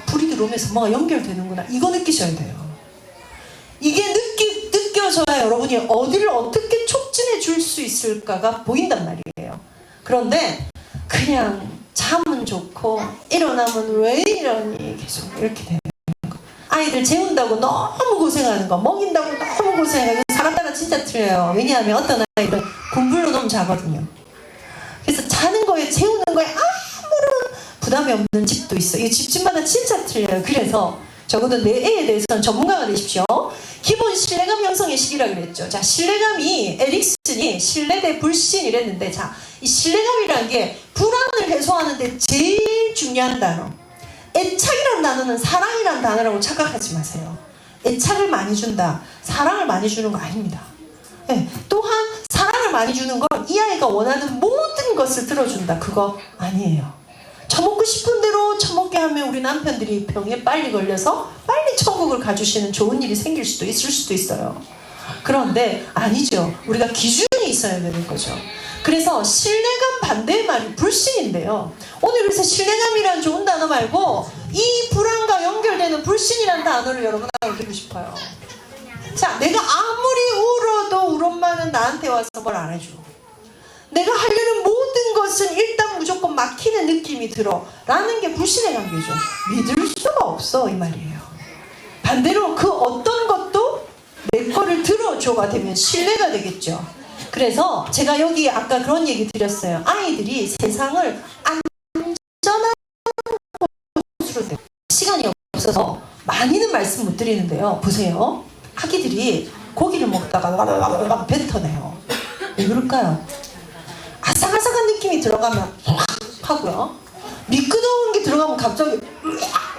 불이 들어오면서 뭐가 연결되는구나. 이거 느끼셔야 돼요. 이게 느껴져야 여러분이 어디를 어떻게 촉진해 줄 수 있을까가 보인단 말이에요. 그런데 그냥 잠은 좋고 일어나면 왜 이러니 계속 이렇게 되는 거. 아이들 재운다고 너무 고생하는 거, 먹인다고 너무 고생하는 거. 사람마다 진짜 틀려요. 왜냐하면 어떤 아이들은 군불로 너무 자거든요. 그래서 자는 거에, 재우는 거에 아무런 부담이 없는 집도 있어요. 이 집집마다 진짜 틀려요. 그래서 적어도 내 애에 대해서는 전문가가 되십시오. 기본 신뢰감 형성의 시기라 그랬죠. 자, 신뢰감이, 에릭슨이 신뢰 대 불신 이랬는데, 자, 이 신뢰감이라는 게 불안을 해소하는데 제일 중요한 단어. 애착이라는 단어는 사랑이라는 단어라고 착각하지 마세요. 애착을 많이 준다, 사랑을 많이 주는 거 아닙니다. 네, 또한 사랑을 많이 주는 건 이 아이가 원하는 모든 것을 들어준다, 그거 아니에요. 처먹고 싶은 대로 처먹게 하면 우리 남편들이 병에 빨리 걸려서 빨리 천국을 가주시는 좋은 일이 생길 수도 있을 수도 있어요. 그런데 아니죠. 우리가 기준이 있어야 되는 거죠. 그래서 신뢰감 반대의 말이 불신인데요. 오늘 그래서 신뢰감이란 좋은 단어 말고 이 불안과 연결되는 불신이라는 단어를 여러분하고 드리고 싶어요. 자, 내가 아무리 울어도 우리 엄마는 나한테 와서 뭘 안 해줘. 내가 하려는 모든 것은 일단 무조건 막히는 느낌이 들어 라는 게 불신의 관계죠. 믿을 수가 없어, 이 말이에요. 반대로 그 어떤 것도 내 거를 들어줘가 되면 신뢰가 되겠죠. 그래서 제가 여기 아까 그런 얘기 드렸어요. 아이들이 세상을 안전한 곳으로, 시간이 없어서 많이는 말씀 못 드리는데요. 보세요. 아기들이 고기를 먹다가 뱉어내요. 왜 그럴까요? 아삭아삭한 느낌이 들어가면 하고요. 미끄러운 게 들어가면 갑자기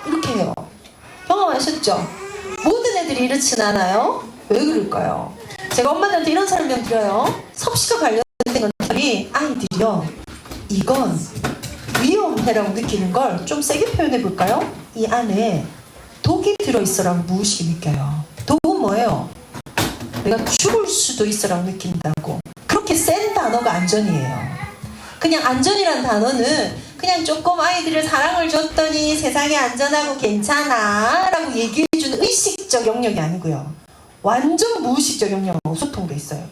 이렇게 해요. 경험하셨죠? 모든 애들이 이렇진 않아요. 왜 그럴까요? 제가 엄마들한테 이런 설명 드려요. 섭씨가 관련된 것들이, 아이들이요, 이건 위험해라고 느끼는 걸 좀 세게 표현해 볼까요? 이 안에 독이 들어있어라고 무의식이 느껴요. 독은 뭐예요? 내가 죽을 수도 있어라고 느낀다고. 그렇게 센 단어가 안전이에요. 그냥 안전이란 단어는 그냥 조금 아이들을 사랑을 줬더니 세상이 안전하고 괜찮아 라고 얘기해주는 의식적 영역이 아니고요. 완전 무의식적 영역으로 소통돼 있어요.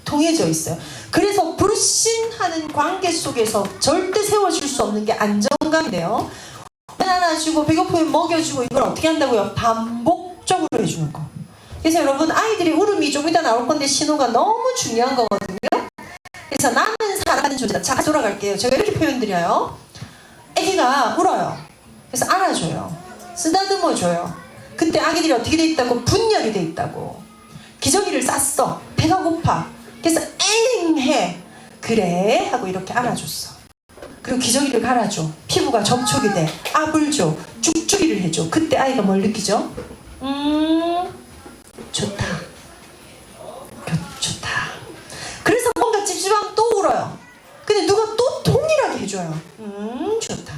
통해져 있어요. 그래서 불신하는 관계 속에서 절대 세워질 수 없는 게 안정감인데요. 안아주고 배고프면 먹여주고, 이걸 어떻게 한다고요? 반복적으로 해주는 거. 그래서 여러분, 아이들이 울음이 좀 이따 나올 건데 신호가 너무 중요한 거거든요. 그래서 나는 살아가는 존재다. 자, 돌아갈게요. 제가 이렇게 표현드려요. 아기가 울어요. 그래서 안아줘요. 쓰다듬어줘요. 그때 아기들이 어떻게 돼 있다고? 분열이 돼 있다고. 기저귀를 쌌어. 배가 고파. 그래서 엥 해. 그래 하고 이렇게 안아줬어. 그리고 기저귀를 갈아줘. 피부가 접촉이 돼. 압을 줘. 쭉쭉이를 해줘. 그때 아이가 뭘 느끼죠? 좋다. 좋다. 울어요. 근데 누가 또 동일하게 해줘요. 좋다.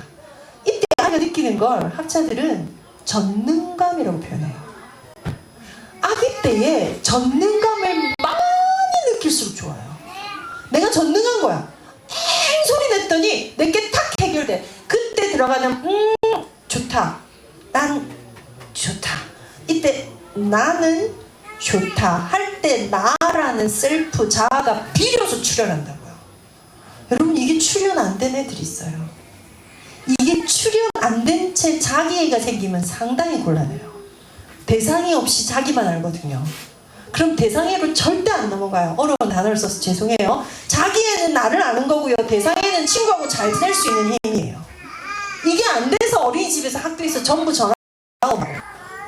이때 아이가 느끼는 걸 학자들은 전능감이라고 표현해요. 아기 때에 전능감을 많이 느낄수록 좋아요. 내가 전능한 거야. 엥 소리 냈더니 내게 탁 해결돼. 그때 들어가는 좋다. 난 좋다. 이때 나는 좋다 할 때 나라는 셀프 자아가 비로소 출현한다고요. 여러분 이게 출현 안 된 애들이 있어요. 이게 출현 안 된 채 자기애가 생기면 상당히 곤란해요. 대상이 없이 자기만 알거든요. 그럼 대상애로 절대 안 넘어가요. 어려운 단어를 써서 죄송해요. 자기애는 나를 아는 거고요. 대상애는 친구하고 잘 지낼 수 있는 행위예요. 이게 안 돼서 어린이집에서 학교에서 전부 전화 오고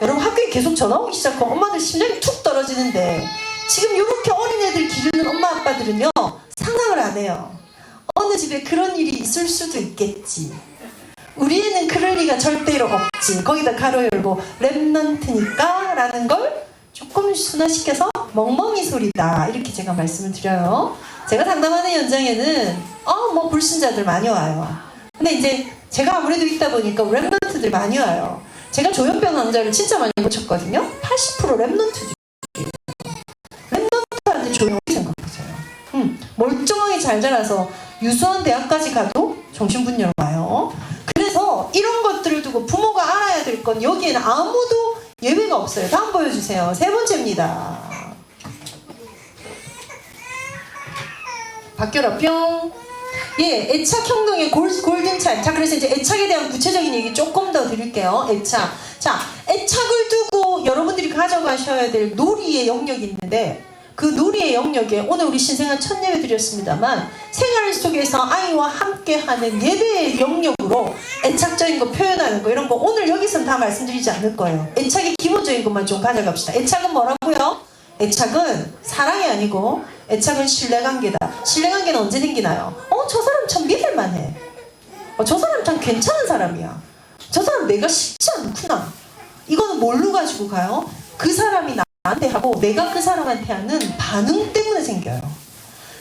여러분 학교에 계속 전화 오기 시작하면 엄마들 심장이 툭 떨어지는데 지금 이렇게 어린애들 기르는 엄마 아빠들은요 상상을 안 해요. 어느 집에 그런 일이 있을 수도 있겠지. 우리 애는 그럴 리가 절대로 없지. 거기다 가로 열고 랩넌트니까 라는 걸 조금 순화시켜서 멍멍이 소리다 이렇게 제가 말씀을 드려요. 제가 상담하는 현장에는 뭐 불신자들 많이 와요. 근데 이제 제가 아무래도 있다 보니까 랩넌트들 많이 와요. 제가 조현병 환자를 진짜 많이 고쳤거든요. 80% 랩넌트들이에요. 랩넌트한테 조용히 생각하세요. 멀쩡하게 잘 자라서 유수한 대학까지 가도 정신분열 와요. 그래서 이런 것들을 두고 부모가 알아야 될 건 여기에는 아무도 예외가 없어요. 다음 보여주세요. 세 번째입니다. 바뀌어라 뿅. 예, 애착 형동의 골든차일. 자, 그래서 이제 애착에 대한 구체적인 얘기 조금 더 드릴게요. 애착. 자, 애착을 두고 여러분들이 가져가셔야 될 놀이의 영역이 있는데 그 놀이의 영역에 오늘 우리 신생아 첫 예배 드렸습니다만 생활 속에서 아이와 함께하는 예배의 영역으로 애착적인 거 표현하는 거 이런 거 오늘 여기서는 다 말씀드리지 않을 거예요. 애착의 기본적인 것만 좀 가져갑시다. 애착은 뭐라고요? 애착은 사랑이 아니고 애착은 신뢰관계다. 신뢰관계는 언제 생기나요? 저 사람 참 믿을만해. 저 사람 참 괜찮은 사람이야. 저 사람 내가 쉽지 않구나. 이거는 뭘로 가지고 가요? 그 사람이 나한테 하고 내가 그 사람한테 하는 반응 때문에 생겨요.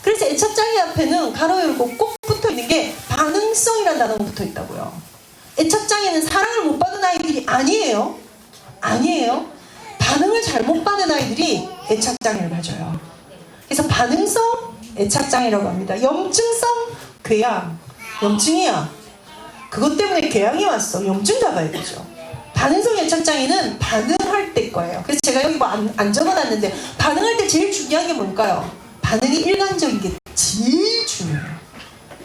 그래서 애착장애 앞에는 가로 열고 꼭 붙어있는 게 반응성이라는 단어가 붙어있다고요. 애착장애는 사랑을 못 받은 아이들이 아니에요. 아니에요. 반응을 잘못 받은 아이들이 애착장애를 가져요. 그래서 반응성 애착장애라고 합니다. 염증성 궤양. 염증이야. 그것 때문에 궤양이 왔어. 염증 잡아야 되죠. 반응성 애착장애는 반응할 때 거예요. 그래서 제가 여기 뭐 안 적어놨는데 반응할 때 제일 중요한 게 뭘까요? 반응이 일관적인 게 제일 중요해요.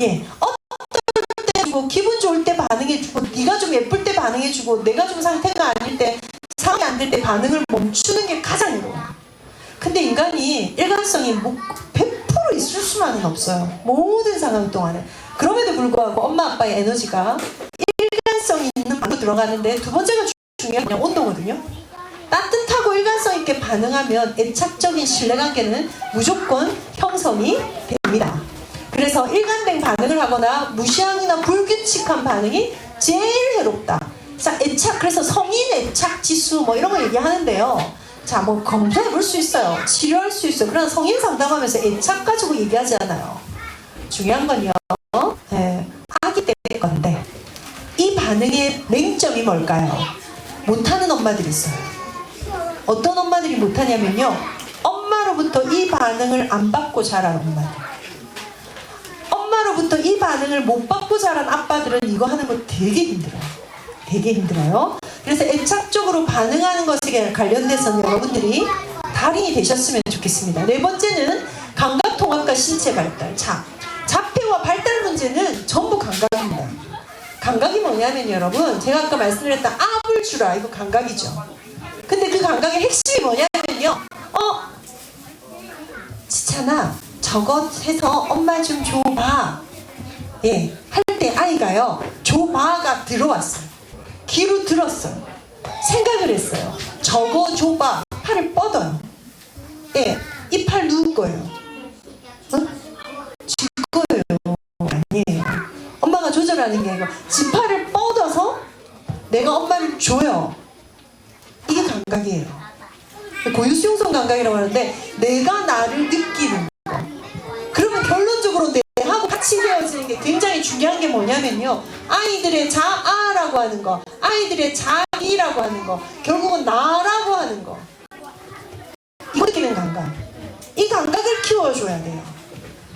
예, 어떨 때 주고 기분 좋을 때 반응해주고 네가 좀 예쁠 때 반응해주고 내가 좀 상태가 아닐 때 상황이 안 될 때 반응을 멈추는 게 가장 어려워요. 근데 인간이 일관성이 100% 있을 수만은 없어요. 모든 상황 동안에. 그럼에도 불구하고 엄마 아빠의 에너지가 일관성 있는 방으로 들어가는데 두 번째가 중요한 건 온도거든요. 따뜻하고 일관성 있게 반응하면 애착적인 신뢰관계는 무조건 형성이 됩니다. 그래서 일관된 반응을 하거나 무시하거나 불규칙한 반응이 제일 해롭다. 자, 애착, 그래서 성인 애착 지수 뭐 이런 거 얘기하는데요. 자, 뭐 검사해 볼 수 있어요. 치료할 수 있어요. 그러나 성인 상담하면서 애착 가지고 얘기하지 않아요. 중요한 건요. 네, 아기 때 건데 이 반응의 맹점이 뭘까요? 못하는 엄마들이 있어요. 어떤 엄마들이 못하냐면요. 엄마로부터 이 반응을 안 받고 자란 엄마들. 엄마로부터 이 반응을 못 받고 자란 아빠들은 이거 하는 거 되게 힘들어요. 되게 힘들어요. 그래서 애착적으로 반응하는 것에 관련돼서는 여러분들이 달인이 되셨으면 좋겠습니다. 네 번째는 감각통합과 신체 발달. 자, 자폐와 발달 문제는 전부 감각입니다. 감각이 뭐냐면 여러분 제가 아까 말씀드렸던 압을 주라 이거 감각이죠. 근데 그 감각의 핵심이 뭐냐면요. 지찬아 저것 해서 엄마 좀 줘봐. 예, 할 때 아이가요 줘봐가 들어왔어요. 귀로 들었어요. 생각을 했어요. 저거 줘봐. 팔을 뻗어요. 예, 이 팔 누구 거예요? 지 거예요. 아니에요. 엄마가 조절하는 게 아니고 지 팔을 뻗어서 내가 엄마를 줘요. 이게 감각이에요. 고유수용성 감각이라고 하는데 내가 나를 느끼는 거. 그러면 결론적으로 중요한 게 뭐냐면요, 아이들의 자아라고 하는 거, 아이들의 자기라고 하는 거, 결국은 나라고 하는 거, 이거 느끼는 감각, 이 감각을 키워줘야 돼요.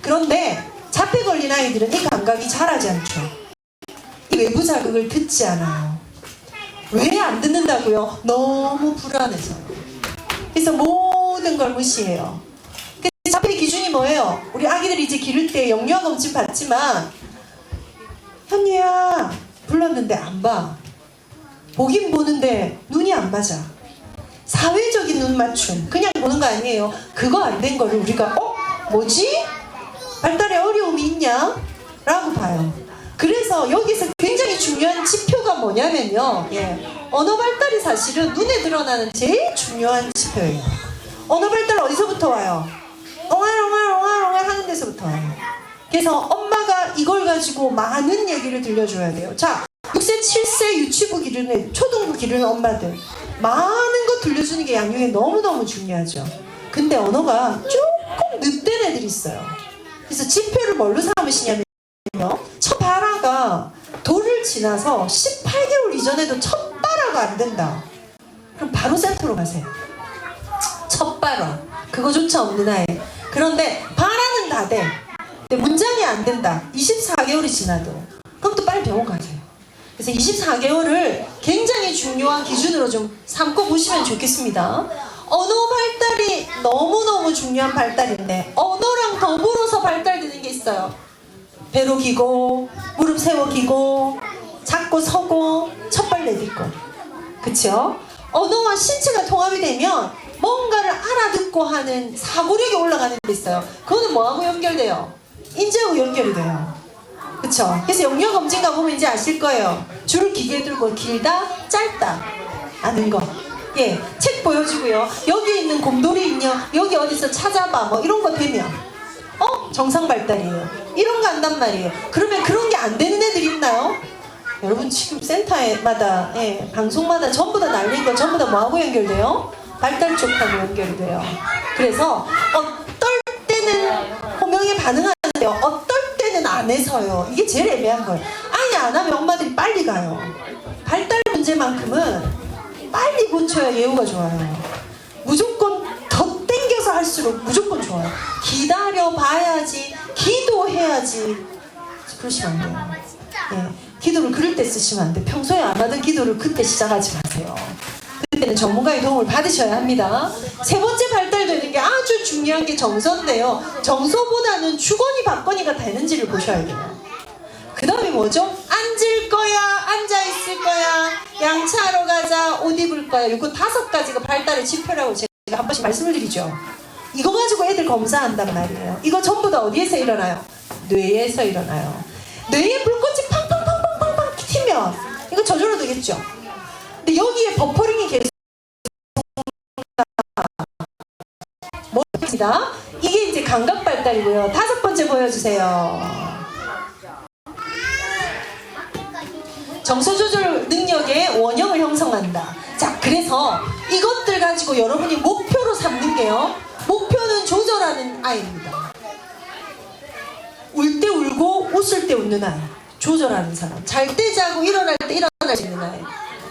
그런데 자폐 걸린 아이들은 이 감각이 자라지 않죠. 이 외부 자극을 듣지 않아요. 왜 안 듣는다고요? 너무 불안해서. 그래서 모든 걸 무시해요. 자폐 기준이 뭐예요? 우리 아기들이 이제 기를 때 영유아검진 받지만, 현유야 불렀는데 안 봐. 보긴 보는데 눈이 안 맞아. 사회적인 눈 맞춤, 그냥 보는 거 아니에요. 그거 안 된 거를 우리가 뭐지? 발달에 어려움이 있냐? 라고 봐요. 그래서 여기서 굉장히 중요한 지표가 뭐냐면요, 언어 발달이 사실은 눈에 드러나는 제일 중요한 지표예요. 언어 발달 어디서부터 와요? 엉알엉알 하는 데서부터 와요. 그래서 엄마가 이걸 가지고 많은 얘기를 들려줘야 돼요. 자, 6세, 7세 유치부 기르는, 초등부 기르는 엄마들, 많은 거 들려주는 게 양육에 너무너무 중요하죠. 근데 언어가 조금 늦된 애들이 있어요. 그래서 지표를 뭘로 삼으시냐면요, 첫 발화가 돌을 지나서 18개월 이전에도 첫 발화가 안 된다. 그럼 바로 센터로 가세요. 첫 발화, 그거조차 없는 아이. 그런데 발화는 다 돼. 근데 문장이 안 된다. 24개월이 지나도. 그럼 또 빨리 병원 가세요. 그래서 24개월을 굉장히 중요한 기준으로 좀 삼고 보시면 좋겠습니다. 언어 발달이 너무너무 중요한 발달인데, 언어랑 더불어서 발달되는 게 있어요. 배로 기고, 무릎 세워 기고, 잡고 서고, 첫발 내딛고. 그쵸? 언어와 신체가 통합이 되면 뭔가를 알아듣고 하는 사고력이 올라가는 데 있어요. 그거는 뭐하고 연결돼요? 인지하고 연결이 돼요. 그쵸? 그래서 영유아검진 가보면 이제 아실 거예요. 줄을 기계에 들고 길다, 짧다 아는 거. 책 보여주고요. 여기 있는 곰돌이 있냐? 여기 어디서 찾아봐. 뭐 이런 거 되면 정상 발달이에요. 이런 거 한단 말이에요. 그러면 그런 게 안 되는 애들이 있나요? 여러분 지금 센터마다, 방송마다 전부 다 날린 거 전부 다 뭐하고 연결돼요? 발달 쪽하고 연결이 돼요. 그래서 어떨 때는 호명에 반응하는데요, 어떨 때는 안 해서요. 이게 제일 애매한 거예요. 아예 안 하면 엄마들이 빨리 가요. 발달 문제만큼은 빨리 고쳐야 예후가 좋아요. 무조건 더 땡겨서 할수록 무조건 좋아요. 기다려봐야지, 기도해야지. 그러시면 안 돼요. 기도를 그럴 때 쓰시면 안 돼요. 평소에 안 하던 기도를 그때 시작하지 마세요. 그때는 전문가의 도움을 받으셔야 합니다. 세 번째 발달되는 게 아주 중요한 게 정서인데요. 정서보다는 주거니 받거니가 되는지를 보셔야 돼요. 그 다음에 뭐죠? 앉을 거야, 앉아있을 거야, 양치하러 가자, 옷 입을 거야. 이거 5가지가 발달의 지표라고 제가 한 번씩 말씀을 드리죠. 이거 가지고 애들 검사한단 말이에요. 이거 전부 다 어디에서 일어나요? 뇌에서 일어나요. 뇌에 불꽃이 팡팡팡팡팡팡 튀면 이거 저절로 되겠죠. 근데 여기에 버퍼링이 계속 뭐입니다. 이게 이제 감각 발달이고요. 5번째 보여주세요. 정서 조절 능력의 원형을 형성한다. 자, 그래서 이것들 가지고 여러분이 목표로 삼는 게요, 목표는 조절하는 아이입니다. 울 때 울고 웃을 때 웃는 아이, 조절하는 사람. 잘 때 자고 일어날 때 일어날 수 있는 아이,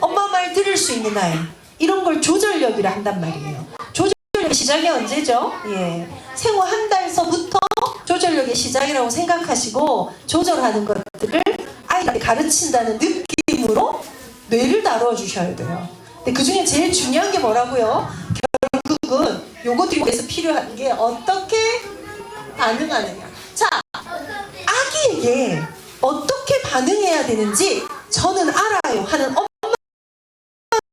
엄마 말 들을 수 있는 아이, 이런 걸 조절력이라 한단 말이에요. 조절력의 시작이 언제죠? 생후 1달서부터 조절력의 시작이라고 생각하시고 조절하는 것들을 아이한테 가르친다는 느낌으로 뇌를 다루어 주셔야 돼요. 근데 그 중에 제일 중요한 게 뭐라고요? 결국은 요것들이 위해서 필요한 게 어떻게 반응하느냐. 자, 아기에게 어떻게 반응해야 되는지 저는 알아요 하는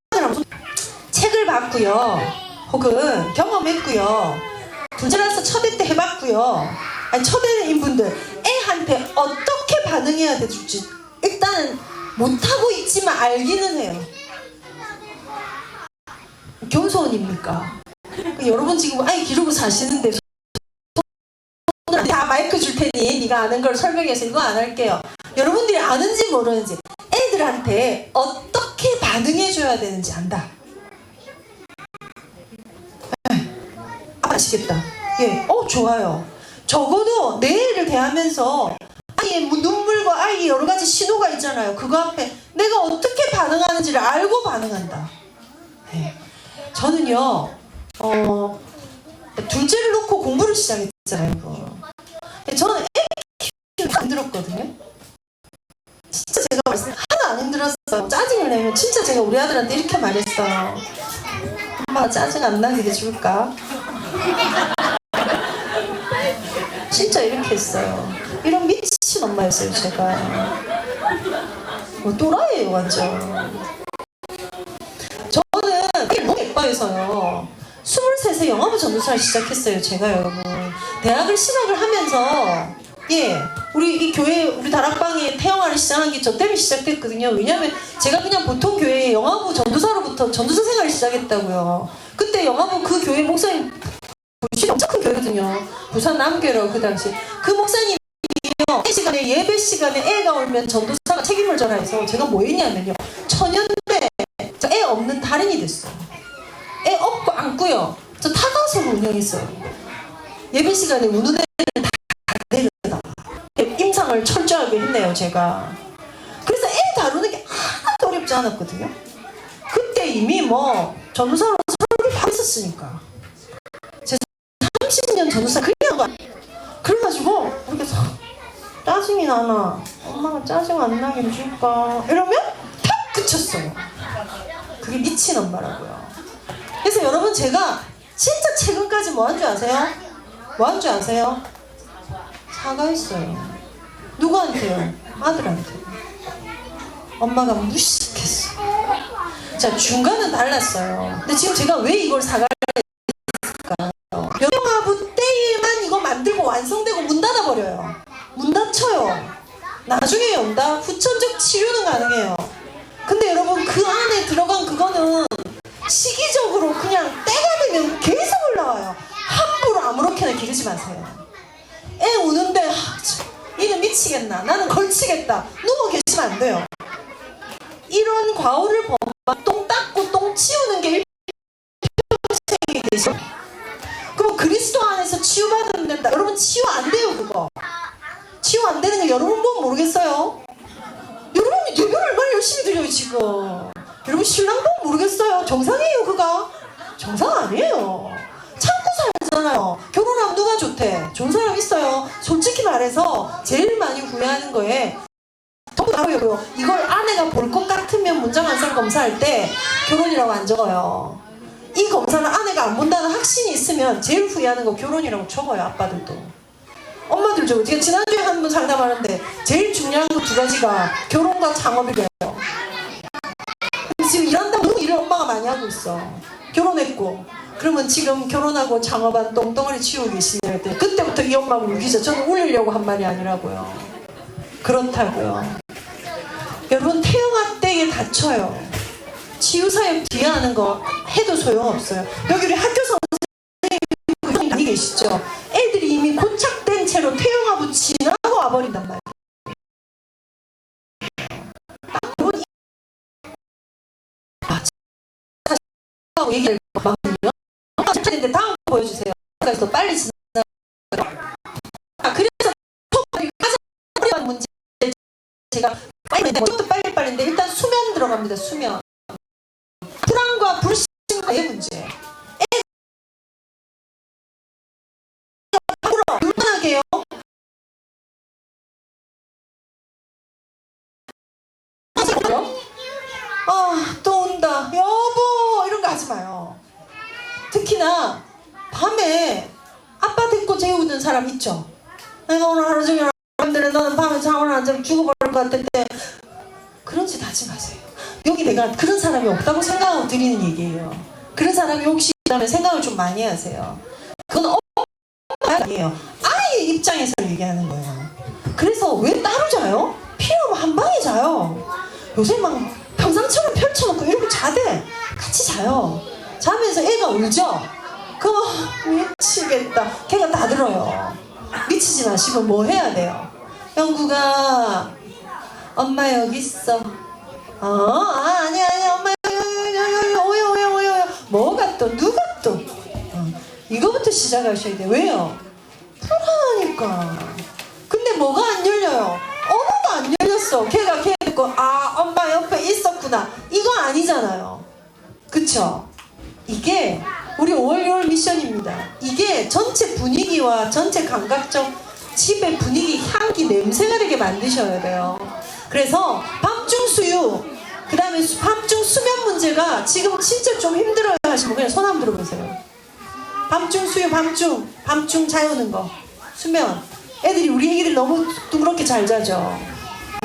엄마들하고 책을 봤고요, 혹은 경험했고요, 분자라서 첫애 때 해봤고요. 아니, 첫애인 분들 애한테 어떻게 반응해야 될지 일단은 못하고 있지만 알기는 해요. 겸손입니까? 여러분 지금 아이 기르고 사시는데 다 마이크 줄 테니 네가 아는 걸 설명해서 이거 안 할게요. 여러분들이 아는지 모르는지 애들한테 어떻게 반응해줘야 되는지 안다. 아시겠다. 좋아요. 적어도 내 애를 대하면서 아니 아이의 눈물과 아이의 여러 가지 신호가 있잖아요. 그거 앞에 내가 어떻게 반응하는지를 알고 반응한다. 네. 저는요, 둘째를 놓고 공부를 시작했잖아요. 저는 애 키우기 힘들었거든요. 진짜 제가 말씀 하나 안 힘들었어요. 짜증을 내면 진짜 제가 우리 아들한테 이렇게 말했어요. 엄마가 짜증 안 나게 해줄까? 진짜 이렇게 했어요. 이런 미친 엄마였어요, 제가. 또라이예요, 완전. 저는 너무 예뻐해서요. 23세 영화부 전도사를 시작했어요, 제가 여러분. 대학을 신학을 하면서, 예, 우리 이 교회, 우리 다락방에 태영아를 시작한 게 저 때문에 시작됐거든요. 왜냐면 제가 그냥 보통 교회 영화부 전도사로부터 전도사 생활을 시작했다고요. 그때 영화부 그 교회 목사님, 엄청 큰 교회거든요. 부산 남교회라고 그 당시. 그 목사님이 시간에 예배 시간에 애가 울면 전도사가 책임을 져라 해서 제가 뭐 했냐면요. 천연대 저 애 없는 달인이 됐어요. 애 업고 안고요. 저 타가서로 운영했어요. 예배 시간에 우는 애를 다 데려다 임상을 철저하게 했네요, 제가. 그래서 애 다루는 게 하나도 어렵지 않았거든요. 그때 이미 뭐 전도사로 설교를 다 했었으니까. 30년 전도사 그냥 가. 그래가지고 이렇게 짜증이 나나 엄마가 짜증 안 나게 해줄까 이러면 탁 그쳤어요. 그게 미친 엄마라고요. 그래서 여러분 제가 진짜 최근까지 뭐 한 줄 아세요? 뭐 한 줄 아세요? 사과했어요. 누구한테요? 아들한테. 엄마가 무식했어. 자, 중간은 달랐어요. 근데 지금 제가 왜 이걸 사과를 했을까요? 영화부 때에만 이거 만들고 완성되고 문 닫아버려요. 문 닫혀요. 나중에 연다 후천적 치료는 가능해요. 근데 여러분 그 안에 들어간 그거는 시기적으로 그냥 때가 되면 계속 올라와요. 함부로 아무렇게나 기르지 마세요. 애 우는데 얘는 미치겠나 나는 걸치겠다 누워 계시면 안 돼요. 이런 과오를 범한 똥 닦고 똥 치우는 게 일평생이 되죠. 그럼 그리스도 안에서 치유받으면 된다. 여러분 치유 안 돼요. 그거 치유 안 되는 거 여러분 보면 모르겠어요? 여러분이 예배를 얼마나 열심히 드려요 지금. 여러분 신랑 보면 모르겠어요? 정상이에요 그거? 정상 아니에요. 참고 살잖아요. 결혼하면 누가 좋대? 좋은 사람 있어요. 솔직히 말해서 제일 많이 후회하는 거에 바로요. 이걸 아내가 볼 것 같으면 문장 완성 검사할 때 결혼이라고 안 적어요. 이 검사는 아내가 안 본다는 확신이 있으면 제일 후회하는 거 결혼이라고 적어요. 아빠들도. 엄마들 적어요. 제가 지난주에 한 번 상담하는데 제일 중요한 거 두 가지가 결혼과 창업이래요. 지금 일한다고 너무 일을 엄마가 많이 하고 있어. 결혼했고 그러면 지금 결혼하고 창업한 똥덩어리 치우고 계시네요. 그때부터 이 엄마가 울기죠. 저는 울리려고 한 말이 아니라고요. 그렇다고요. 여러분 태영아 때에 다쳐요. 치유사역 뒤에 하는 거 해도 소용없어요. 여기 우리 학교 선생님이 많이 계시죠. 애들이 이미 고착된 채로 태영아부 지나고 와버린단 말이에요. 얘기를 막요. 근데 다음 보여주세요. 그래서 빨리 지나. 그래서 가장 어려운 문제 제가 빨리인데 일단 수면 들어갑니다. 수면. 불안과 불신과의 문제. 불안하게요. 또 온다. 여보 이런 거 하지 마요. 특히나 밤에 아빠 데리고 재우는 사람 있죠. 내가 오늘 하루 종일 사람들은 너는 밤에 잠을 안 자면 죽어버릴 것 같은데 그런 짓 하지 마세요. 여기 내가 그런 사람이 없다고 생각하고 드리는 얘기예요. 그런 사람이 혹시 있다면 생각을 좀 많이 하세요. 그건 아니에요. 아이의 입장에서 얘기하는 거예요. 그래서 왜 따로 자요? 필요하면 한 방에 자요. 요새 막 평상처럼 펼쳐놓고 이렇게 자대 같이 자요. 자면서 애가 울죠? 그거 미치겠다. 걔가 다 들어요. 미치지 마시고 뭐 해야 돼요? 영구가 엄마 여기 있어. 아니야 엄마 여기 오요 뭐가 또 누가 또 이거부터 시작하셔야 돼요. 왜요? 불안하니까. 근데 뭐가 안 열려요? 알았어. 걔가 걔 듣고 아 엄마 옆에 있었구나. 이거 아니잖아요. 그쵸? 이게 우리 5월 6월 미션입니다. 이게 전체 분위기와 전체 감각적 집의 분위기, 향기, 냄새가 되게 만드셔야 돼요. 그래서 밤중 수유, 그 다음에 밤중 수면 문제가 지금 진짜 좀 힘들어요 하시면 그냥 손 한번 들어보세요. 밤중 수유, 밤중 자유는 거, 수면. 우리 애기들 너무 둥그렇게 잘 자죠.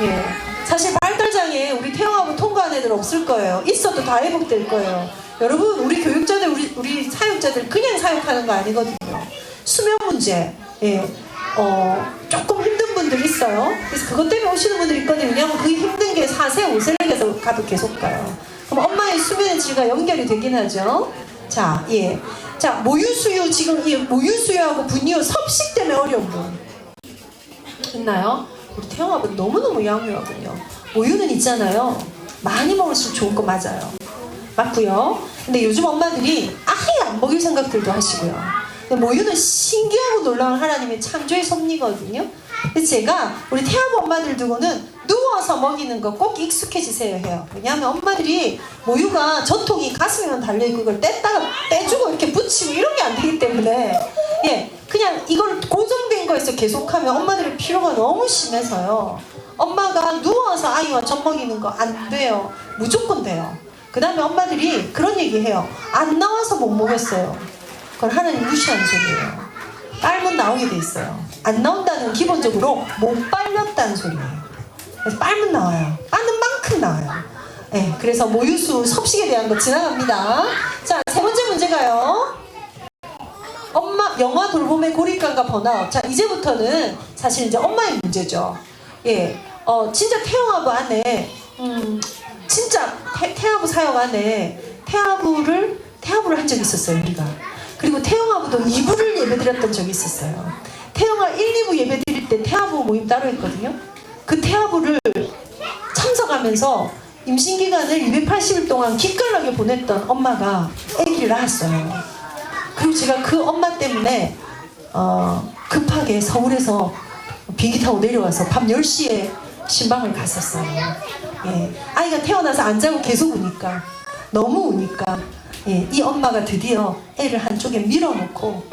예. 사실 발달장애 우리 태영하고 통과한 애들 없을 거예요. 있어도 다 회복될 거예요. 여러분, 우리 교육자들, 우리 사육자들 그냥 사육하는 거 아니거든요. 수면 문제, 예. 조금 힘든 분들 있어요. 그래서 그것 때문에 오시는 분들 있거든요. 왜냐하면 그 힘든 게 4세, 5세에서 가도 계속 가요. 그럼 엄마의 수면의 질과 연결이 되긴 하죠. 자, 예. 자, 모유수유, 지금 이 모유수유하고 분유, 섭식 때문에 어려운 분 있나요? 우리 태영아분 너무너무 양호하군요. 모유는 있잖아요. 많이 먹을수록 좋은 거 맞아요. 맞고요. 근데 요즘 엄마들이 아예 안 먹일 생각들도 하시고요. 근데 모유는 신기하고 놀라운 하나님의 창조의 섭리거든요. 그래서 제가 우리 태아부 엄마들 두고는 누워서 먹이는 거 꼭 익숙해지세요 해요. 왜냐하면 엄마들이 모유가 전통이 가슴에만 달려있고 그걸 뗐다가 떼주고 이렇게 붙이고 이런 게 안 되기 때문에 예, 그냥 이걸 고정된 거에서 계속하면 엄마들의 피로가 너무 심해서요. 엄마가 누워서 아이와 젖 먹이는 거 안 돼요. 무조건 돼요. 그 다음에 엄마들이 그런 얘기 해요. 안 나와서 못 먹였어요. 그건 하나님 무시하는 소리예요. 빨면 나오게 돼 있어요. 안 나온다는 기본적으로 못 빨렸다는 소리예요. 그래서 빨면 나와요. 빠는 만큼 나와요. 네, 그래서 모유수 섭식에 대한 거 지나갑니다. 자, 세 번째 문제가요. 엄마 영화 돌봄의 고립감과 번아웃. 자, 이제부터는 사실 이제 엄마의 문제죠. 예, 진짜 태영아부 안에 진짜 태아부 사역 안에 태아부를 한 적이 있었어요 우리가. 그리고 태영아부도 2부를 예배드렸던 적이 있었어요. 태영아 1, 2부 예배드릴 때 태아부 모임 따로 했거든요. 그 태아부를 참석하면서 임신기간을 280일 동안 기깔나게 보냈던 엄마가 아기를 낳았어요. 그리고 제가 그 엄마 때문에 급하게 서울에서 비행기 타고 내려와서 밤 10시에 신방을 갔었어요. 예, 아이가 태어나서 안 자고 계속 우니까, 너무 우니까 예, 이 엄마가 드디어 애를 한쪽에 밀어놓고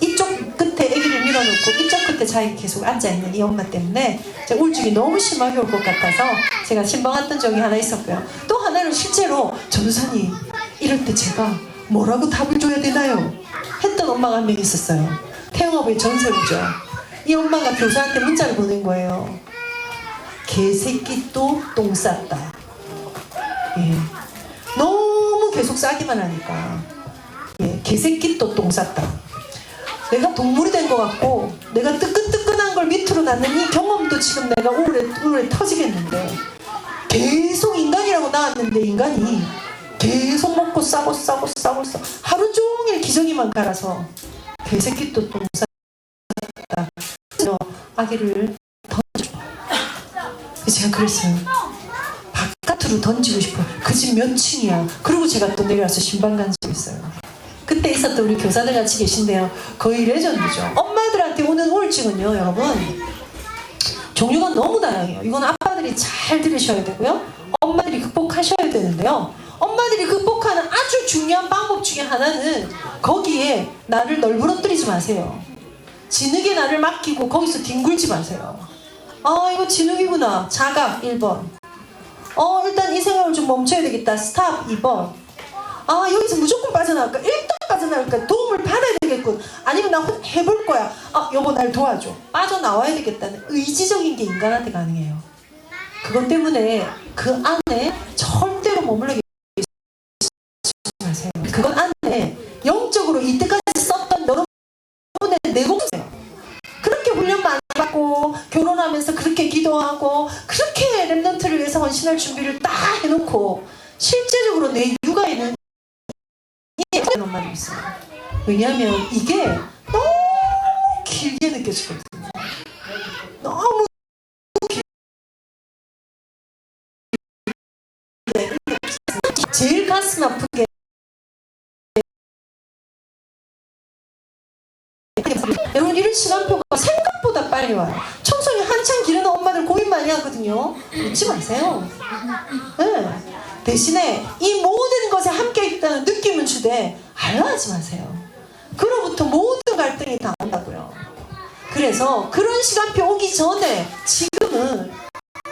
이쪽 끝에 아기를 밀어놓고 이쪽 끝에 자기가 계속 앉아있는 이 엄마 때문에 제가 우울증이 너무 심하게 올 것 같아서 제가 신방했던 적이 하나 있었고요. 또 하나는 실제로 전도사님 이럴 때 제가 뭐라고 답을 줘야 되나요? 했던 엄마가 한 명 있었어요. 태영아부의 전설이죠. 이 엄마가 교사한테 문자를 보낸 거예요. 개새끼 또 똥 쌌다. 예. 너무 계속 싸기만 하니까 예, 개새끼 또 똥 쌌다. 내가 동물이 된 것 같고 내가 뜨끈뜨끈한 걸 밑으로 놨는 이 경험도 지금 내가 우울해 터지겠는데 계속 인간이라고 나왔는데 인간이 계속 먹고 싸고 하루 종일 기저귀만 갈아서 개새끼 또 똥 쌌다. 아기를 던져. 제가 그랬어요. 바깥으로 던지고 싶어요. 그 집 몇 층이야. 그리고 제가 또 내려와서 신방 간 적이 있어요. 그때 있었던 우리 교사들 같이 계신데요. 거의 레전드죠. 엄마들한테 오는 우울증은요, 여러분 종류가 너무 다양해요. 이건 아빠들이 잘 들으셔야 되고요. 엄마들이 극복하셔야 되는데요. 엄마들이 극복하는 아주 중요한 방법 중에 하나는 거기에 나를 널브러뜨리지 마세요. 진흙에 나를 맡기고 거기서 뒹굴지 마세요. 아, 이거 진흙이구나. 자각 1번. 일단 이 생각을 좀 멈춰야 되겠다. 스탑 2번. 아, 여기서 무조건 빠져나갈까? 일단 빠져나갈까? 도움을 받아야 되겠군. 아니면 나 해볼 거야. 아, 여보 날 도와줘. 빠져나와야 되겠다는 의지적인 게 인간한테 가능해요. 그것 때문에 그 안에 절대로 머물러 계시지 마세요. 그것 안에 영적으로 이때까지 썼던 여러분의 내공이세요. 그렇게 훈련 많이 받고 결혼하면서 그렇게 기도하고 그렇게 렘넌트를 위해서 헌신할 준비를 딱 해놓고 실제적으로 내 육아에는 이런 말이 있어요. 왜냐하면 이게 너무 길게 느껴지거든요. 너무 길게. 제일 가슴 아프게 여러분 이런 시간표가 생각보다 빨리 와요. 풍성이 한창 기르는 엄마들 고민 많이 하거든요. 웃지 마세요. 네. 대신에 이 모든 것에 함께 있다는 느낌은 주되 알라하지 마세요. 그로부터 모든 갈등이 다 온다고요. 그래서 그런 시간표 오기 전에 지금은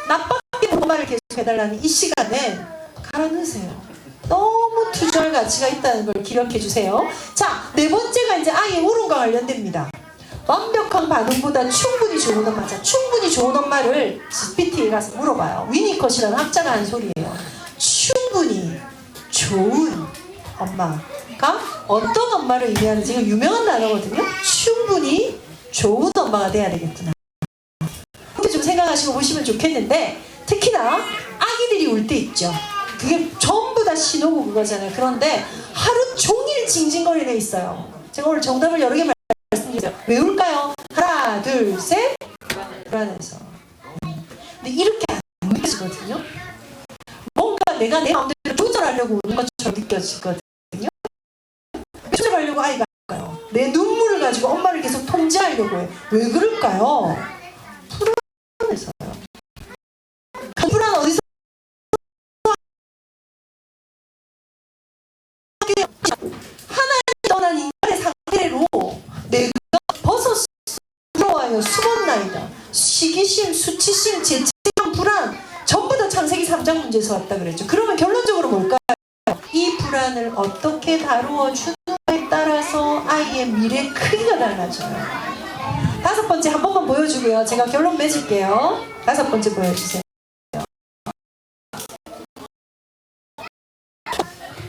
나밖에 엄마를 계속 해달라는 이 시간에 갈아넣으세요. 너무 투자할 가치가 있다는 걸 기억해 주세요. 자, 네 번째가 이제 아이의 울음과 관련됩니다. 완벽한 반응보다 충분히 좋은 엄마. 자, 충분히 좋은 엄마를 GPT에 가서 물어봐요. 위니컷이라는 학자가 한 소리예요. 충분히 좋은 엄마가 어떤 엄마를 의미하는지 유명한 단어거든요. 충분히 좋은 엄마가 돼야 되겠구나. 이렇게 좀 생각하시고 보시면 좋겠는데, 특히나 아기들이 울 때 있죠. 그게 전부 다 신호고 그거잖아요. 그런데 하루 종일 징징거리는 애 있어요. 제가 오늘 정답을 여러 개 말씀드렸어요. 왜 울까요? 하나, 둘, 셋. 불안해서. 근데 이렇게 안 느껴지거든요. 뭔가 내가 내 마음대로 조절하려고 우는 것처럼 느껴지거든요. 조절하려고 아이가 할까요? 내 눈물을 가지고 엄마를 계속 통제하려고 해요. 왜 그럴까요? 불안해서요. 그 불안 어디서 하나님 떠난 인간의 상태로 내가 벗어서 부러워하여 숨었나이다. 시기심, 수치심, 죄책감, 불안 전부 다 창세기 3장 문제에서 왔다 그랬죠. 그러면 결론적으로 뭘까요? 이 불안을 어떻게 다루어 주느냐에 따라서 아이의 미래 크기가 달라져요. 다섯 번째 한 번만 보여주고요. 제가 결론 맺을게요. 다섯 번째 보여주세요.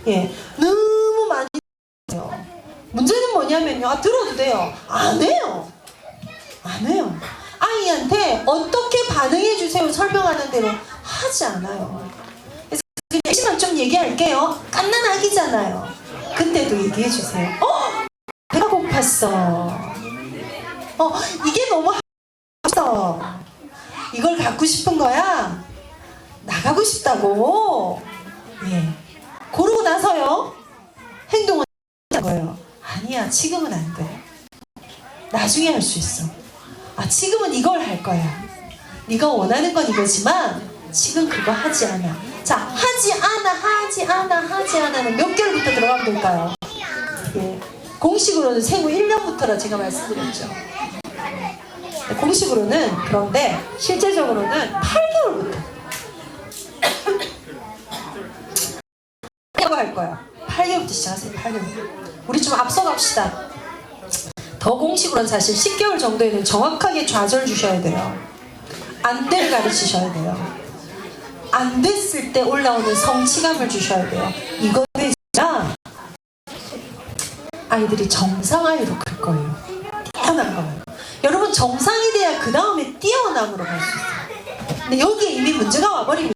예, 너무 많이 해요. 문제는 뭐냐면요. 아, 들어도 돼요. 안 해요. 안 해요. 아이한테 어떻게 반응해 주세요 설명하는 대로 하지 않아요. 그래서 대신만 좀 얘기할게요. 갓난 아기잖아요. 그때도 얘기해 주세요. 배가 고팠어. 이게 너무 아팠어. 이걸 갖고 싶은 거야? 나가고 싶다고? 예. 그러고 나서요. 행동을 하는 거예요. 아니야, 지금은 안 돼. 나중에 할 수 있어. 아, 지금은 이걸 할 거야. 네가 원하는 건 이거지만 지금 그거 하지 않아. 자, 하지 않아는 몇 개월부터 들어가면 될까요? 예. 공식으로는 생후 1년부터라 제가 말씀드렸죠. 공식으로는, 그런데 실제적으로는 8개월부터 할 거야. 8개월부터 시작하세요. 8개월. 우리 좀 앞서갑시다. 더 공식으로는 사실 10개월 정도에는 정확하게 좌절 주셔야 돼요. 안 될 가르치셔야 돼요. 안 됐을 때 올라오는 성취감을 주셔야 돼요. 이거 되지라 아이들이 정상아이로 클 거예요. 뛰어난 거예요. 여러분, 정상이 돼야 그 다음에 뛰어남으로 갈 수 있어요. 근데 여기에 이미 문제가 와버리면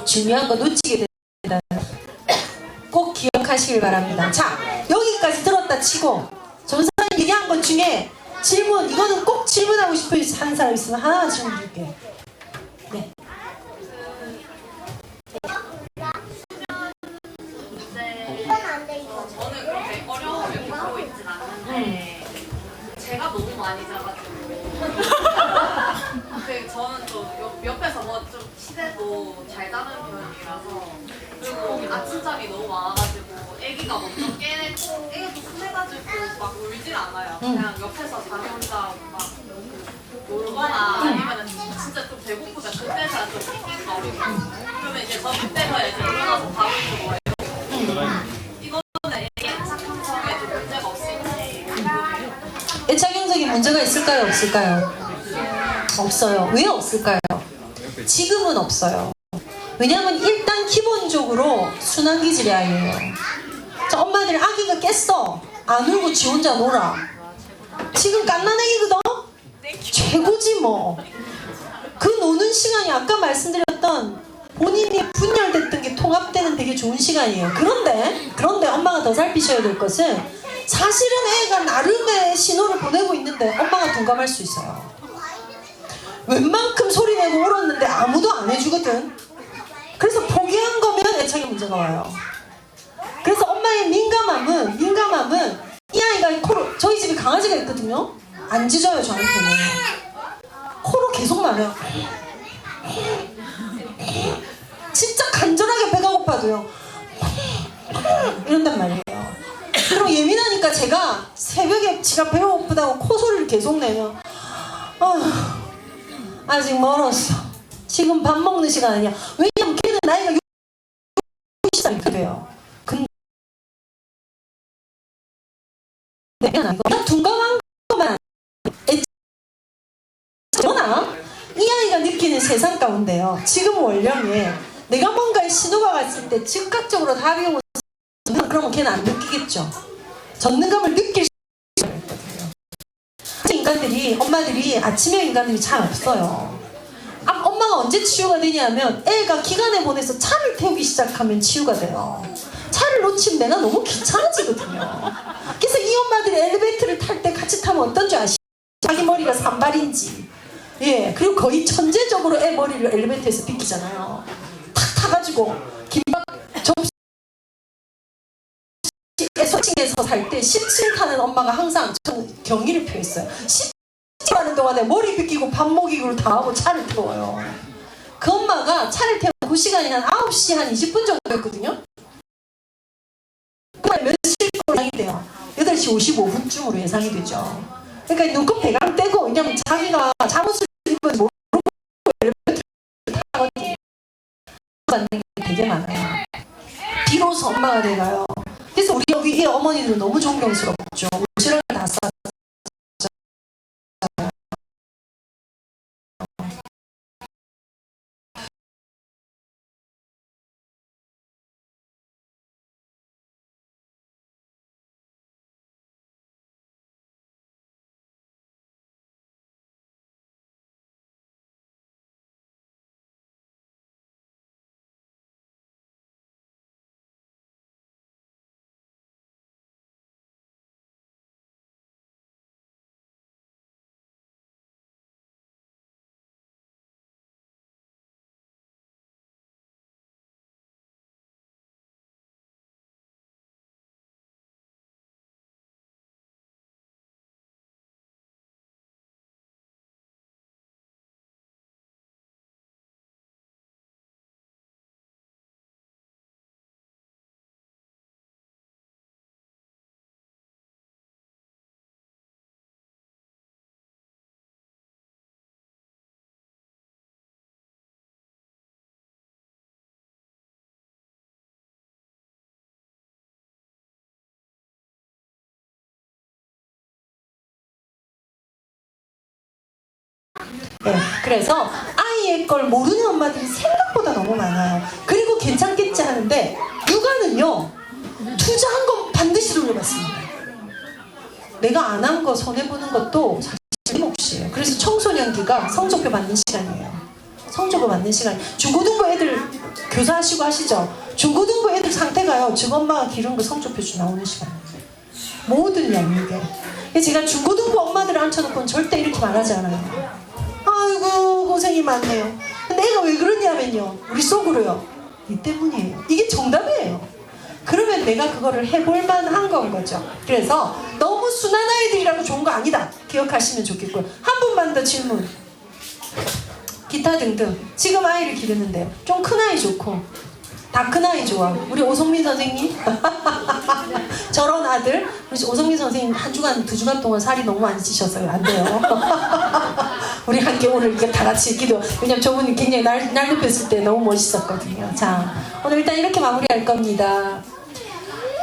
중요한 거 놓치게 된다. 꼭 기억하시길 바랍니다. 자, 여기까지 들었다 치고 전사님 얘기한 것 중에 질문, 이거는 꼭 질문하고 싶어 하는 사람 있으면 하나만 질문 드릴게요. 네. 저는 그렇게 어려움을 겪고 있진 않는데 제가 너무 많이 자가지고 저는 좀 옆에서 뭐 좀 시대도 잘 자는 편이라서, 그리고 아침잠이 너무 많아가지고 애기가 먼저 깨고 애기도 순해가지고 막 울질 않아요. 그냥 옆에서 자기 혼자 막 놀거나 아니면 진짜 좀 배고프다 그때는 좀 낑낑거리고, 그러면 이제 저 그때서 이제 일어나서 밥을 주고 이거는 애기 애착 형성에 좀 문제가 없을지. 애착 형성에 문제가 있을까요? 없을까요? 없어요. 왜 없을까요? 지금은 없어요. 왜냐하면 일단 기본적으로 순환기질의 아이예요. 자, 엄마들 아기가 깼어. 안 울고 지 혼자 놀아. 지금 갓난애기거든? 최고지 뭐. 그 노는 시간이 아까 말씀드렸던 본인이 분열됐던 게 통합되는 되게 좋은 시간이에요. 그런데 엄마가 더 살피셔야 될 것은, 사실은 애가 나름의 신호를 보내고 있는데 엄마가 둔감할 수 있어요. 웬만큼 소리 내고 울었는데 아무도 안 해주거든. 그래서 포기한 거면 애착의 문제가 와요. 그래서 엄마의 민감함은 이 아이가 저희 집에 강아지가 있거든요. 안 짖어요, 저한테는. 코로 계속 말해요. 진짜 간절하게 배가 고파도요. 이런단 말이에요. 그럼 예민하니까 제가 새벽에 지가 배가 고프다고 코소리를 계속 내요. 아직 멀었어. 지금 밥 먹는 시간 아니야. 왜냐면 걔는 나이가 60살이 그래요. 근데 내가 둔감한 것만 저나 이 아이가 느끼는 세상 가운데요. 지금 원령에 내가 뭔가에 신호가 갔을 때 즉각적으로 답이 오면 그러면 걔는 안 느끼겠죠. 전능감을 느낄 수 있거든요. 인간들이 엄마들이 아침에 인간들이 잘 없어요. 엄마가 언제 치유가 되냐면 애가 기간에 보내서 차를 태우기 시작하면 치유가 돼요. 차를 놓치면 내가 너무 귀찮아지거든요. 그래서 이 엄마들이 엘리베이터를 탈 때 같이 타면 어떤지 아시죠? 자기 머리가 산발인지. 예, 그리고 거의 천재적으로 애 머리를 엘리베이터에서 비키잖아요. 탁 타가지고 김밥 접시에 서층에서 살 때 10층 타는 엄마가 항상 저는 경의를 표했어요. 10층 하는 동안에 머리 비키고 밥 먹이고 다 하고 차를 태워요. 그 엄마가 차를 태우는 그 시간이 한 9시 한 20분 정도였거든요. 몇 시로 예상이 돼요? 8시 55분쯤으로 예상이 되죠. 그러니까 눈곱 대강 떼고 왜냐면 자기가 잠옷을 입은지 모르고 엘리베이터를 타거든요. 받는 게 되게 많아요. 비로소 엄마가 돼가요. 그래서 우리 여기 어머니들은 너무 존경스럽죠. 옷이랑 다 싸. 네, 그래서 아이의 걸 모르는 엄마들이 생각보다 너무 많아요. 그리고 괜찮겠지 하는데 육아는요, 투자한 건 반드시 돌려받습니다. 내가 안 한 거 손해보는 것도 사실 내 몫이에요. 그래서 청소년기가 성적표 받는 시간이에요. 성적표 받는 시간. 중고등부 애들 교사하시고 하시죠? 중고등부 애들 상태가요, 지금 엄마가 기른 거 성적표 주 나오는 시간이에요. 모든 양육에. 제가 중고등부 엄마들을 앉혀놓고는 절대 이렇게 말하지 않아요. 아이고 고생이 많네요. 근데 애가 왜 그러냐면요, 우리 속으로요, 이 때문이에요. 이게 정답이에요. 그러면 내가 그거를 해볼 만한 건 거죠. 그래서 너무 순한 아이들이라고 좋은 거 아니다 기억하시면 좋겠고요. 한 분만 더 질문. 기타 등등. 지금 아이를 기르는데요, 좀 큰 아이 좋고 다 큰 아이 좋아. 우리 오성민 선생님 저런 아들. 우리 오성민 선생님 한 주간 2주간 동안 살이 너무 많이 찌셨어요. 안 돼요. 우리 함께 오늘 이게 다 같이 기도. 왜냐면 저분이 굉장히 날 높였을 때 너무 멋있었거든요. 자, 오늘 일단 이렇게 마무리할 겁니다.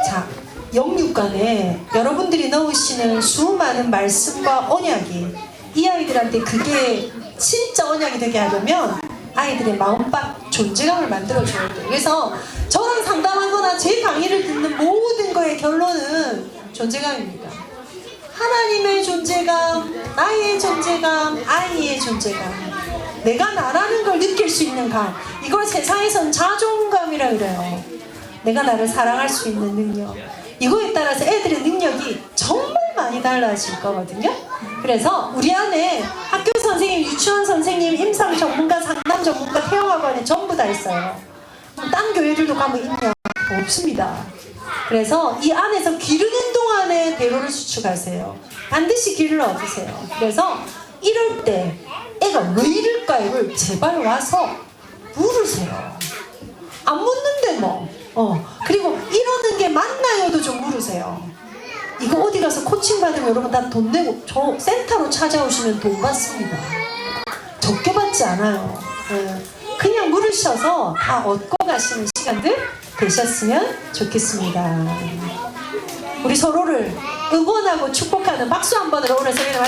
자, 영육간에 여러분들이 넣으시는 수많은 말씀과 언약이 이 아이들한테 그게 진짜 언약이 되게 하려면 아이들의 마음밭 존재감을 만들어줘야 돼요. 그래서 저랑 상담하거나 제 강의를 듣는 모든 거의 결론은 존재감입니다. 하나님의 존재감, 나의 존재감, 아이의 존재감, 내가 나라는 걸 느낄 수 있는 감. 이걸 세상에선 자존감이라 그래요. 내가 나를 사랑할 수 있는 능력. 이거에 따라서 애들의 능력이 정말 많이 달라질 거거든요. 그래서 우리 안에 학교 선생님, 유치원 선생님, 임상 전문가, 상담 전문가, 태영학원에 전부 다 있어요. 딴 교회들도 가면 있냐? 없습니다. 그래서 이 안에서 기르는 동안에 대로를 수축하세요. 반드시 길을 얻으세요. 그래서 이럴 때 애가 왜 이럴까요를 제발 와서 물으세요. 안 묻는데 뭐. 그리고 이러는 게 맞나요도 좀 물으세요. 이거 어디 가서 코칭 받으면 여러분 다 돈 내고 저 센터로 찾아오시면 돈 받습니다. 적게 받지 않아요. 그냥 물으셔서 다 얻고 가시는 시간들 되셨으면 좋겠습니다. 우리 서로를 응원하고 축복하는 박수 한 번으로 오늘 세미나